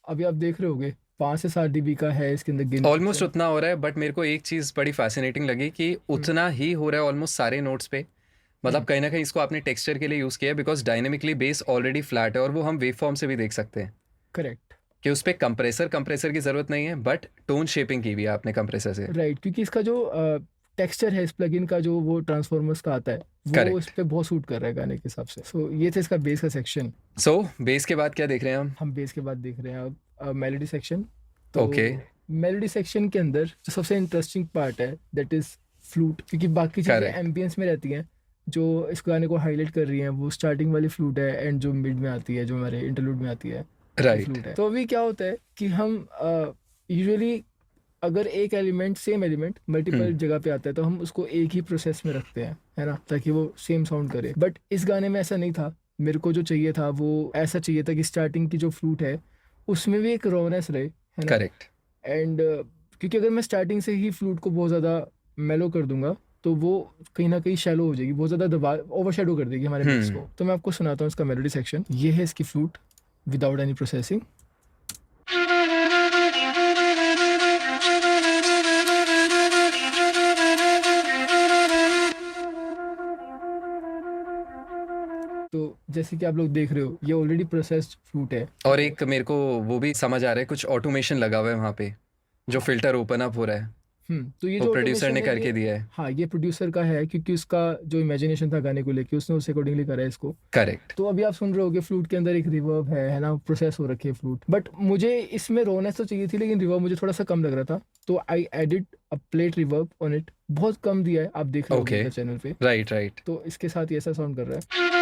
अभी आप देख रहे होगे 5 से 7 dB का है इसके अंदर गेन। ऑलमोस्ट उतना हो रहा है, बट मेरे को एक चीज़ बड़ी फैसिनेटिंग लगी कि उतना ही हो रहा है ऑलमोस्ट सारे नोट्स पे। मतलब कहीं ना कहीं इसको आपने टेक्सचर के लिए यूज़ किया है, because dynamically base already flat है, और वो हम वेव फॉर्म से भी देख सकते हैं करेक्ट कि उस पर कंप्रेसर की ज़रूरत नहीं है, बट टोन शेपिंग की भी है आपने कंप्रेसर से। राइट, क्योंकि इसका जो टेक्सचर है इस प्लगइन का, जो वो ट्रांसफॉर्मर्स का आता है, वो Correct. इस पे बहुत सूट कर रहा है गाने के हिसाब से। सो ये था इसका बेस का सेक्शन। सो बेस के बाद क्या देख रहे हैं हम बेस के बाद देख रहे हैं अब मेलोडी सेक्शन। तो Okay. मेलोडी सेक्शन के अंदर जो सबसे इंटरेस्टिंग पार्ट है दैट इज फ्लूट, क्योंकि बाकी चीज़ें Correct. एम्बियंस में रहती हैं, जो इस गाने को हाईलाइट कर रही हैं वो स्टार्टिंग वाली फ्लूट है, एंड जो मिड में आती है, जो हमारे इंटरलूड में आती है, राइट। फ्लूट है। तो अभी क्या होता है कि हम यूजुअली अगर एक एलिमेंट, सेम एलिमेंट मल्टीपल जगह पे आता है, तो हम उसको एक ही प्रोसेस में रखते हैं, है ना, ताकि वो सेम साउंड करे। बट इस गाने में ऐसा नहीं था। मेरे को जो चाहिए था वो ऐसा चाहिए था कि स्टार्टिंग की जो फ्लूट है उसमें भी एक रोनेस रहे, है ना। करेक्ट। एंड क्योंकि अगर मैं स्टार्टिंग से ही फ्लूट को बहुत ज़्यादा मेलो कर दूंगा तो वो कहीं ना कहीं शैलो हो जाएगी, बहुत ज़्यादा दबा, ओवरशैडो कर देगी हमारे मिक्स को। तो मैं आपको सुनाता हूँ इसका मेलोडी सेक्शन। ये है इसकी फ्लूट विदाउट एनी प्रोसेसिंग। तो जैसे कि आप लोग देख रहे हो ये ऑलरेडी प्रोसेस्ड फ्लूट है। और एक मेरे को वो भी समझ आ रहा है, कुछ ऑटोमेशन लगा हुआ है वहाँ पे, जो फिल्टर ओपन अप हो रहा है, तो ये वो जो प्रोड्यूसर ने automation है, करके ये दिया है। हाँ ये प्रोड्यूसर का है क्योंकि उसका जो इमेजिनेशन था गाने को लेके उसने उस अकॉर्डिंगली करा है इसको। करेक्ट। तो अभी आप सुन रहे होगे फ्लूट के अंदर एक रिवर्ब है ना, प्रोसेस हो रखी है फ्लूट, बट मुझे इसमें रोनेस तो चाहिए थी लेकिन रिवर्ब मुझे थोड़ा सा कम लग रहा था, तो I added a plate reverb on it. बहुत कम दिया है, आप देख रहे Okay. होगे चैनल पे, राइट राइट। तो इसके साथ ये ऐसा साउंड कर रहा है।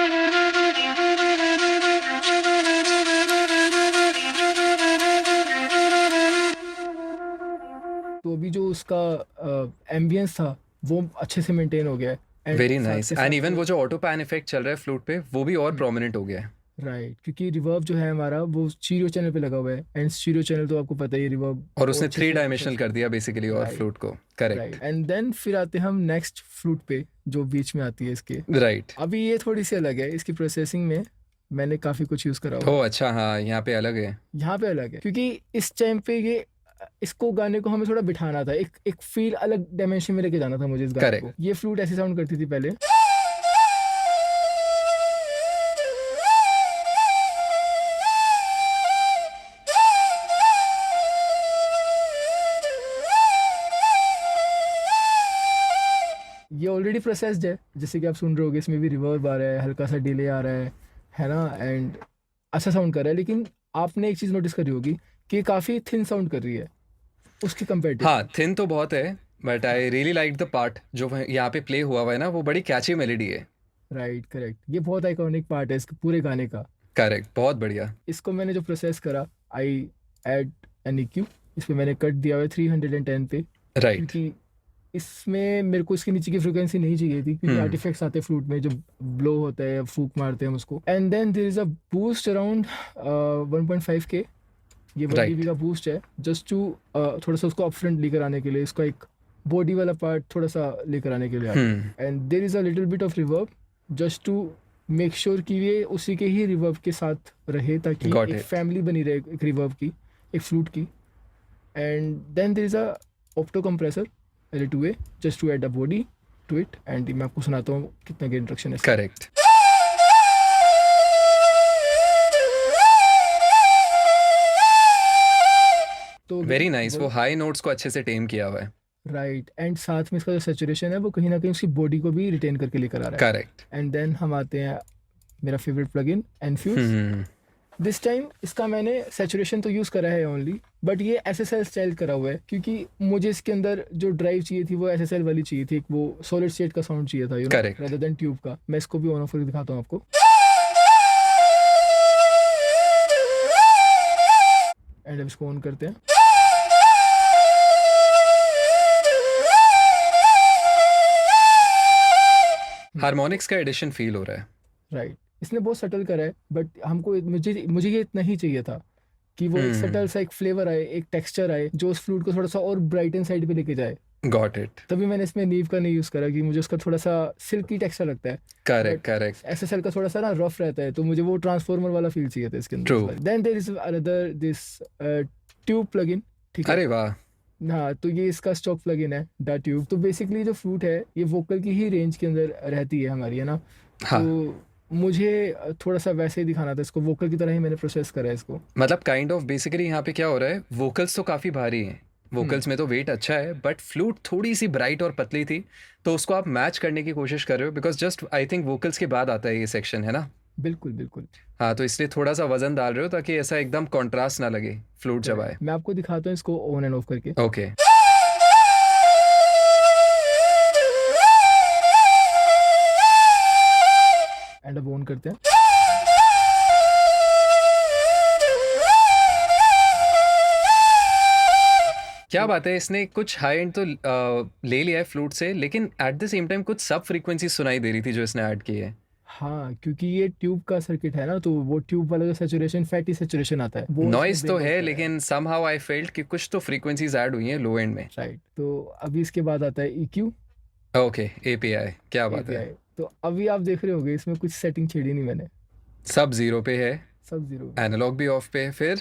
तो अभी जो उसका एम्बियंस था वो अच्छे से मेंटेन हो गया है। And वेरी साथ नाइस। के एंड साथ इवन जो- वो जो ऑटो पैन इफेक्ट चल रहा है फ्लूट पे, वो भी और प्रोमिनेंट हो गया है। राइट, क्योंकि रिवर्ब जो है हमारा वो स्टीरियो चैनल पे लगा हुआ है, एंड स्टीरियो चैनल तो आपको पता ही है रिवर्ब। और उसने 3 डायमेंशनल कर दिया बेसिकली और Right. फ्लूट को। करेक्ट। राइट, एंड देन फिर आते हैं हम नेक्स्ट फ्लूट पे जो बीच में आती है इसके। राइट। अभी ये थोड़ी सी अलग है, इसकी प्रोसेसिंग में मैंने काफी कुछ यूज करा हुआ है। ओह अच्छा, हाँ यहाँ पे अलग है। यहाँ पे अलग है क्योंकि इस टाइम पे ये इसको गाने को हमें थोड़ा बिठाना था, एक फील अलग डायमेंशन में लेके जाना था मुझे इस गाने Correct. को। ये फ्लूट ऐसे साउंड करती थी पहले, ये ऑलरेडी प्रोसेस्ड है, जैसे कि आप सुन रहे होगे इसमें भी रिवर्ब आ रहा है, हल्का सा डिले आ रहा है ना, एंड अच्छा साउंड कर रहा है। लेकिन आपने एक चीज़ नोटिस करी होगी कि ये काफ़ी थिन साउंड कर रही है उसकी कंपेरेटिव। हाँ थिन तो बहुत है, but I really like the part जो यहाँ पे प्ले हुआ है ना, वो बड़ी कैची मेलेडी है। राइट, करेक्ट, ये बहुत आइकॉनिक पार्ट है इसके पूरे गाने का। करेक्ट, बहुत बढ़िया। इसको मैंने जो प्रोसेस करा, आई एड एन EQ, इस पे मैंने कट दिया हुआ है 310 पे, राइट। क्योंकि इसमें मेरे को इसके नीचे की फ्रीक्वेंसी नहीं चाहिए थी, क्योंकि आर्टिफैक्ट्स आते हैं फ्लूट में जो ब्लो होता है, फूक मारते हैं हम उसको। And then there is a boost around 1.5K, ये 1 Right. dB का बूस्ट है, जस्ट टू थोड़ा सा उसको अपफ्रंट लेकर आने के लिए, इसका एक बॉडी वाला पार्ट थोड़ा सा लेकर आने के लिए। And there is a little bit of reverb just to make sure कि ये उसी के ही रिवर्ब के साथ रहे, ताकि Got एक it. फैमिली बनी रहे एक रिवर्ब की, एक फ्लूट की। And then there is a opto compressor L2A just to add a body to it, and मैं आपको सुनाता हूँ कितना गेन इंट्रक्शन है। करेक्ट। तो वेरी नाइस, वो हाई नोट्स को अच्छे से टेम किया हुआ है। राइट, एंड साथ में इसका जो सैचुरेशन है वो कहीं ना कहीं उसकी बॉडी को भी रिटेन करके लेकर आ रहा है। करेक्ट। एंड देन हम आते हैं मेरा फेवरेट प्लगइन एनफ्यूज। दिस टाइम इसका मैंने सैचुरेशन तो यूज़ करा है ओनली, बट ये SSL स्टाइल करा हुआ है, क्योंकि मुझे इसके अंदर जो ड्राइव चाहिए थी वो SSL वाली चाहिए थी, एक वो सॉलिड स्टेट का साउंड चाहिए था, Correct. rather than ट्यूब का। मैं इसको भी ऑन ऑफ करके दिखाता हूँ आपको। एंड अब इसको ऑन करते हैं। हार्मोनिक्स का एडिशन फील हो रहा है। राइट, इसने बहुत सटल करा है, बट हमको मुझे ये इतना ही चाहिए था कि वो एक सटल सा एक फ्लेवर आए, एक टेक्सचर आए जो उस फ्लूट को थोड़ा सा और ब्राइटन साइड पे लेके जाए। Got it. तभी मैंने इसमें नीव का नहीं यूज करा, कि मुझे उसका थोड़ा सा सिल्की टेक्सचर लगता है। Correct correct. SSL का थोड़ा सा ना रफ रहता है, तो मुझे वो ट्रांसफॉर्मर वाला फील चाहिए था इसके True. अंदर। Then there is another this tube plugin, ठीक है। अरे वाह। हाँ, तो ये इसका स्टॉक प्लगइन है डा ट्यूब। तो बेसिकली जो फ्लूट है ये वोकल की ही रेंज के अंदर रहती है हमारी, है ना। हाँ। तो मुझे थोड़ा सा वैसे ही दिखाना था इसको, वोकल की तरह ही मैंने प्रोसेस करा है इसको। मतलब काइंड ऑफ बेसिकली यहाँ पे क्या हो रहा है, वोकल्स तो काफ़ी भारी हैं, वोकल्स में तो वेट अच्छा है, बट फ्लूट थोड़ी सी ब्राइट और पतली थी, तो उसको आप मैच करने की कोशिश कर रहे हो, because just I think vocals के बाद आता है ये सेक्शन, है ना। बिल्कुल बिल्कुल। हाँ, तो इसलिए थोड़ा सा वजन डाल रहे हो ताकि ऐसा एकदम कॉन्ट्रास्ट ना लगे फ्लूट जब आए। मैं आपको दिखाता हूँ इसको ऑन एंड ऑफ करके। ओके। एंड अब ऑन करते हैं। क्या बात है, इसने कुछ हाई एंड तो ले लिया है फ्लूट से, लेकिन एट द सेम टाइम कुछ सब फ्रीक्वेंसी सुनाई दे रही थी जो इसने ऐड की है। हाँ, क्योंकि ये ट्यूब का सर्किट है ना, तो वो ट्यूब वाला जो सैचुरेशन, फैटी सैचुरेशन आता है, वो नॉइज तो है, लेकिन समहाउ आई फेल्ट कि कुछ तो फ्रीक्वेंसीज ऐड हुई हैं लो एंड में। राइट। तो अभी इसके बाद आता है EQ, ओके, API। क्या बात है। API। तो अभी आप देख रहे होगे इसमें कुछ सेटिंग छेड़ी नहीं मैंने, सब जीरो पे है, सब जीरो। एनालॉग भी ऑफ पे है फिर।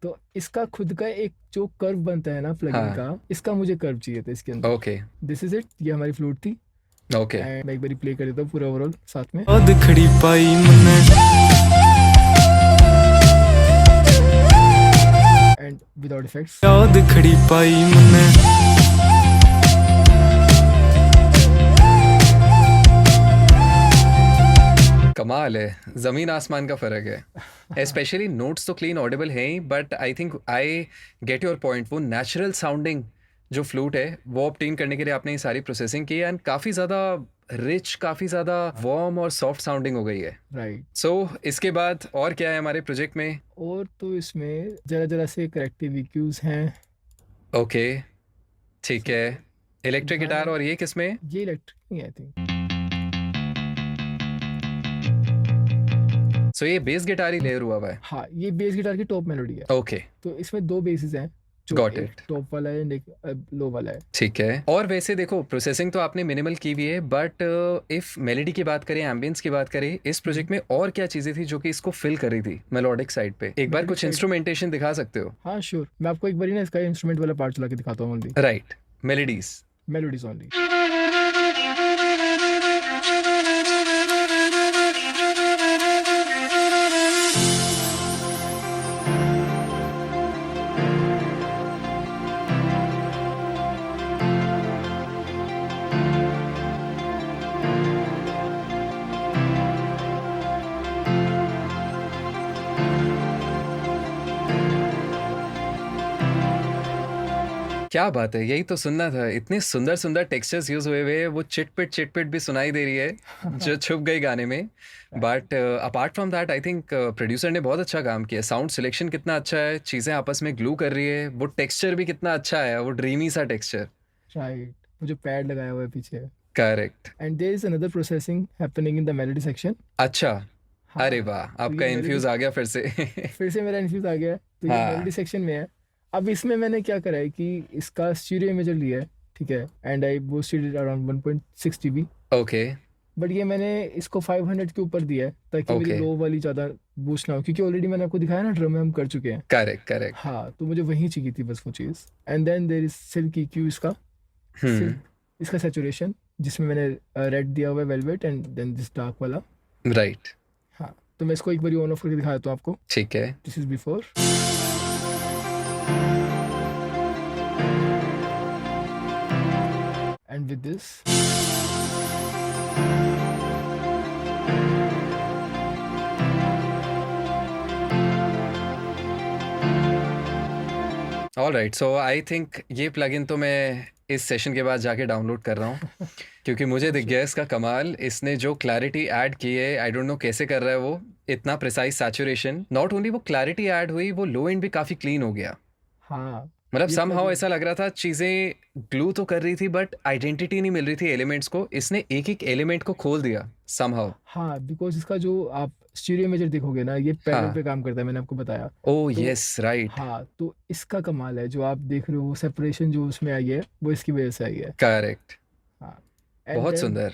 तो इसका खुद का एक जो कर्व बनता है ना प्लगइन हाँ। का, इसका मुझे कर्व चाहिए था इसके अंदर। ओके। दिस इज इट, ये हमारी फ्लूट थी। ओके एंड मैं एक बार प्ले कर देता हूँ पूरा ओवरऑल साथ में. याद खड़ी पाई मन्ने एंड विदाउट इफेक्ट्स. याद खड़ी पाई मन्ने कमाल है, जमीन आसमान का फर्क है. स्पेशली नोट्स तो क्लीन ऑडिबल है ही, but I think I get your point. वो नेचुरल साउंडिंग जो फ्लूट है वो ऑब्टेन करने के लिए आपने ये सारी प्रोसेसिंग की है, एंड काफ़ी ज़्यादा रिच, काफ़ी ज़्यादा वार्म और सॉफ्ट साउंडिंग हो गई है. राइट. सो इसके बाद और क्या है हमारे प्रोजेक्ट में? और तो इसमें जरा जरा से करेक्टिव EQs हैं. ओके ठीक है. इलेक्ट्रिक हाँ. गिटार, और ये किसमें? ये इलेक्ट्रिक नहीं आई थिंक. सो ये बेस गिटार ही लेयर हुआ हुआ है. हाँ, ये बेस गिटार की टॉप मेलोडी है. ओके तो इसमें 2 बेसिस हैं, जो Got एक it. टॉप वाला है एंड एक लो वाला है. ठीक है. और वैसे देखो, प्रोसेसिंग तो आपने मिनिमल की हुई है, बट इफ मेलोडी की बात करें, एम्बियंस की बात करें, इस प्रोजेक्ट में और क्या चीजें थी जो कि इसको फिल कर रही थी मेलोडिक साइड पे? एक बार Melodic कुछ side- इंस्ट्रूमेंटेशन दिखा सकते हो? हाँ श्योर, मैं आपको एक बार ना इसका इंस्ट्रूमेंट वाला पार्ट चला के दिखाता हूँ. Only right, melodies. Melodies only. क्या बात है, यही तो सुनना था. इतने सुंदर सुंदर टेक्सचर्स यूज हुए हुए, वो चिटपिट भी सुनाई दे रही है जो छुप गई गाने में. But apart from that I think producer ने बहुत अच्छा काम किया. साउंड सिलेक्शन कितना अच्छा है, चीज़ें आपस में ग्लू कर रही है, वो टेक्सचर भी कितना अच्छा है, वो ड्रीमी सा टेक्सचर. राइट. वो जो पैड लगाया हुआ है पीछे. Correct. And there is another processing happening in the melody section. अच्छा. हाँ, अरे वाह, आपका ये इन्फ्यूज आ गया फिर से. फिर से मेरा इन्फ्यूज आ गया है. तो ये हाँ. मेलोडी सेक्शन में है. अब इसमें मैंने क्या करा है कि इसका स्टीरियो इमेजर लिया है, ठीक है, and I boosted it around 1.6 dB. Okay but ये मैंने इसको 500 के ऊपर दिया है ताकि मेरी Okay. लो वाली ज़्यादा बूस्ट ना हो, क्योंकि ऑलरेडी मैंने आपको दिखाया ना ड्रम में हम कर चुके हैं. करेक्ट. हाँ, तो मुझे वही चाहिए थी बस वो चीज़. And then there is silk EQ इसका. इसका सैचुरेशन जिसमें मैंने रेड दिया हुआ है velvet, and then this dark वाला. राइट. हाँ, तो मैं इसको एक बार ऑन ऑफ करके दिखा देता हूँ आपको. ठीक है. This is before. And with this alright. So I think ये प्लगइन तो मैं इस सेशन के बाद जाके डाउनलोड कर रहा हूँ क्योंकि मुझे दिख गया इसका कमाल. इसने जो क्लैरिटी ऐड की है, आई डोंट नो कैसे कर रहा है वो. इतना प्रिसाइज सैचुरेशन. नॉट ओनली वो क्लैरिटी ऐड हुई, वो लो एंड भी काफ़ी क्लीन हो गया. हाँ, मतलब ये समहाउ plugin- ऐसा लग रहा था चीज़ें ग्लू तो कर रही थी बट आइडेंटिटी नहीं मिल रही थी एलिमेंट्स को. इसने एक एक एलिमेंट को खोल दिया समहाउ. हाँ, बिकॉज इसका जो आप स्टीरियो इमेजर देखोगे ना, ये पैनल हाँ. पे काम करता है, मैंने आपको बताया. ओ तो- यस राइट. हाँ, तो इसका कमाल है, जो आप देख रहे हो सेपरेशन जो उसमें आई है वो इसकी वजह से आई है. करेक्ट. हाँ. बहुत सुंदर.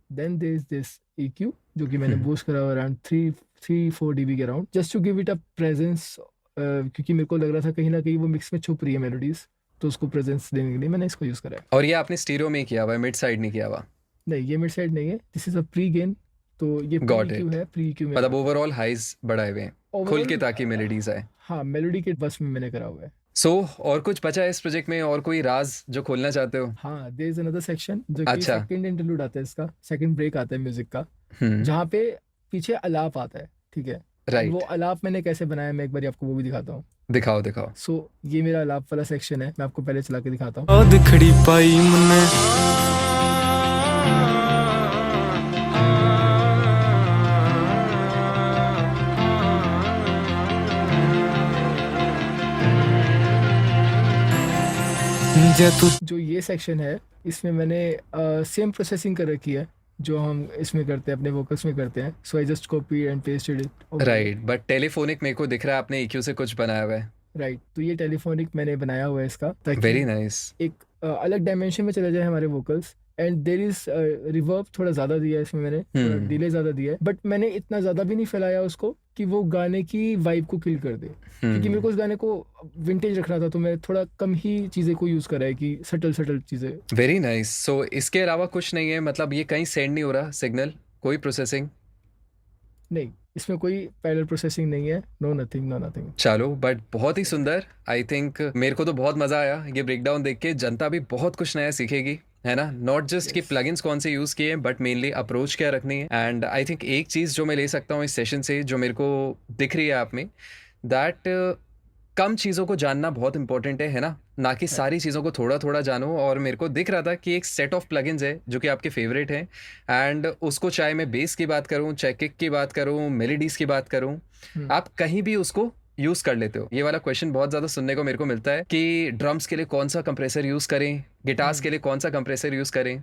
Then there is this EQ जो कि मैंने बूस्ट करा अराउंड 3-4 dB के around, just to give it a presence, क्योंकि मेरे को लग रहा था कहीं ना कहीं वो मिक्स में छुप रही है मेलोडीज, तो उसको प्रेजेंस देने के लिए मैंने इसको यूज करा है. और ये आपने स्टीरियो में किया हुआ है, मिड साइड नहीं किया हुआ? नहीं, ये मिड साइड नहीं है, this is a pre gain. तो ये Got प्री EQ है, प्री EQ में मतलब ओवरऑल हाइज बढ़ाए हुए हैं खुल के Overall, ताकि मेलोडीज आए. हाँ, मेलोडी के बस में मैंने करा हुआ है. सो और कुछ बचा है इस प्रोजेक्ट में, और कोई राज जो खोलना चाहते हो? हाँ, देयर इज अनदर सेक्शन जो कि अच्छा. सेकंड इंटरलूड आता है इसका, सेकंड ब्रेक आता है म्यूजिक का, हम्म. जहाँ पे पीछे अलाप आता है, ठीक है. राइट. वो अलाप मैंने कैसे बनाया, मैं एक बार आपको वो भी दिखाता हूँ. दिखाओ. सो ये मेरा अलाप वाला सेक्शन है, मैं आपको पहले चला के दिखाता हूँ. याद खड़ी पाई मन्ने जे तू जो ये सेक्शन है, इसमें मैंने सेम प्रोसेसिंग कर रखी है जो हम इसमें करते हैं, अपने वोकल्स में करते हैं. So I just copy and pasted it. Right. But telephonic मेरे को दिख रहा है आपने EQ से कुछ बनाया हुआ है. राइट, तो ये टेलीफोनिक मैंने बनाया हुआ है इसका, ताकि वेरी नाइस. एक अलग डायमेंशन में चले जाए हमारे vocals, and there is reverb थोड़ा ज़्यादा दिया है इसमें मैंने, थोड़ा डिले ज़्यादा दिया है, बट मैंने इतना ज़्यादा भी नहीं फैलाया उसको कि वो गाने की वाइब को किल कर दे, क्योंकि मेरे को उस गाने को विंटेज रखना था, तो मैं थोड़ा कम ही चीज़ें को यूज़ करा है कि सटल चीज़ें। Very nice. सो इसके अलावा कुछ नहीं है, मतलब ये कहीं सेंड नहीं हो रहा सिग्नल, कोई प्रोसेसिंग? नहीं, इसमें कोई पैरेलल प्रोसेसिंग नहीं है, नो नथिंग। चलो, बट बहुत ही सुंदर। आई थिंक मेरे को तो बहुत मजा आया ये ब्रेकडाउन देख के। जनता भी बहुत कुछ नया सीखेगी, है ना? नॉट जस्ट कि प्लगइन्स कौन से यूज किए, बट मेनली अप्रोच क्या रखनी है। एंड आई थिंक एक चीज जो मैं ले सकता हूँ इस सेशन से, जो मेरे को दिख रही है आप में, दैट कम चीज़ों को जानना बहुत इंपॉर्टेंट है ना? ना कि सारी चीज़ों को थोड़ा थोड़ा जानो। और मेरे को दिख रहा था कि एक सेट ऑफ प्लगइन्स है जो कि आपके फेवरेट हैं, एंड उसको चाहे मैं बेस की बात करूं, चाहे किक की बात करूं, मेलोडीज की बात करूं, आप कहीं भी उसको यूज कर लेते हो। ये वाला क्वेश्चन बहुत ज्यादा सुनने को मेरे को मिलता है कि ड्रम्स के लिए कौन सा कंप्रेसर यूज करें, गिटार्स के लिए कौन सा कंप्रेसर यूज करें।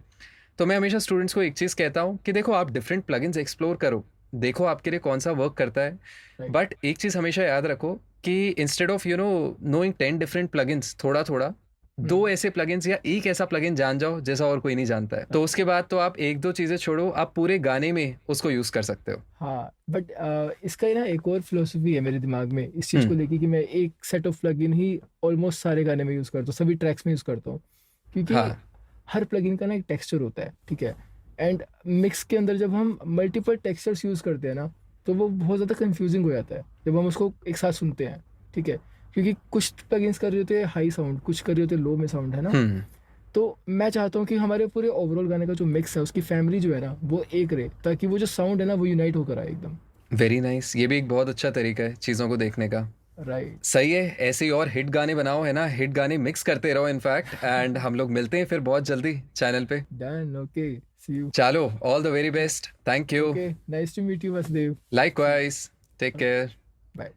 तो मैं हमेशा स्टूडेंट्स को एक चीज़ कहता हूँ कि देखो, आप डिफरेंट प्लगइन्स एक्सप्लोर करो, देखो आपके लिए कौन सा वर्क करता है। बट एक चीज़ हमेशा याद रखो कि instead of knowing 10 different plugins, थोड़ा थोड़ा 2 ऐसे प्लगइन्स या एक ऐसा प्लगइन जान जाओ जैसा और कोई नहीं जानता है। तो उसके बाद तो आप 1-2 चीज़ें छोड़ो, आप पूरे गाने में उसको यूज़ कर सकते हो। हाँ, बट इसका ही ना एक और फिलोसफी है मेरे दिमाग में इस चीज़ को लेके कि मैं एक set of plugin he almost सारे गाने में यूज़ करता हूँ, सभी ट्रैक्स में यूज़ करता हूँ, क्योंकि हाँ। हर प्लगइन का ना एक टेक्सचर होता है, ठीक है? एंड मिक्स के अंदर जब हम मल्टीपल टेक्सचर्स यूज़ करते हैं ना, तो वो बहुत ज़्यादा कंफ्यूजिंग हो जाता है जब हम उसको एक साथ सुनते हैं, ठीक है? क्योंकि कुछ प्लगइन्स कर रहे होते हैं हाई साउंड, कुछ कर रहे होते हैं लो में साउंड, है ना? तो मैं चाहता हूँ कि हमारे पूरे ओवरऑल गाने का जो मिक्स है, उसकी फैमिली जो है ना, वो एक रहे, ताकि वो जो साउंड है ना, वो यूनाइट होकर आए एकदम। Very nice. ये भी एक बहुत अच्छा तरीका है चीज़ों को देखने का। राइट। सही है, ऐसे ही और हिट गाने बनाओ, है ना? हिट गाने मिक्स करते रहो इनफैक्ट। एंड हम लोग मिलते हैं फिर बहुत जल्दी चैनल पे। Done, okay, see you. चलो, all the very best. Thank you. Okay, nice to meet you, Vasudev. Likewise, take care. Bye.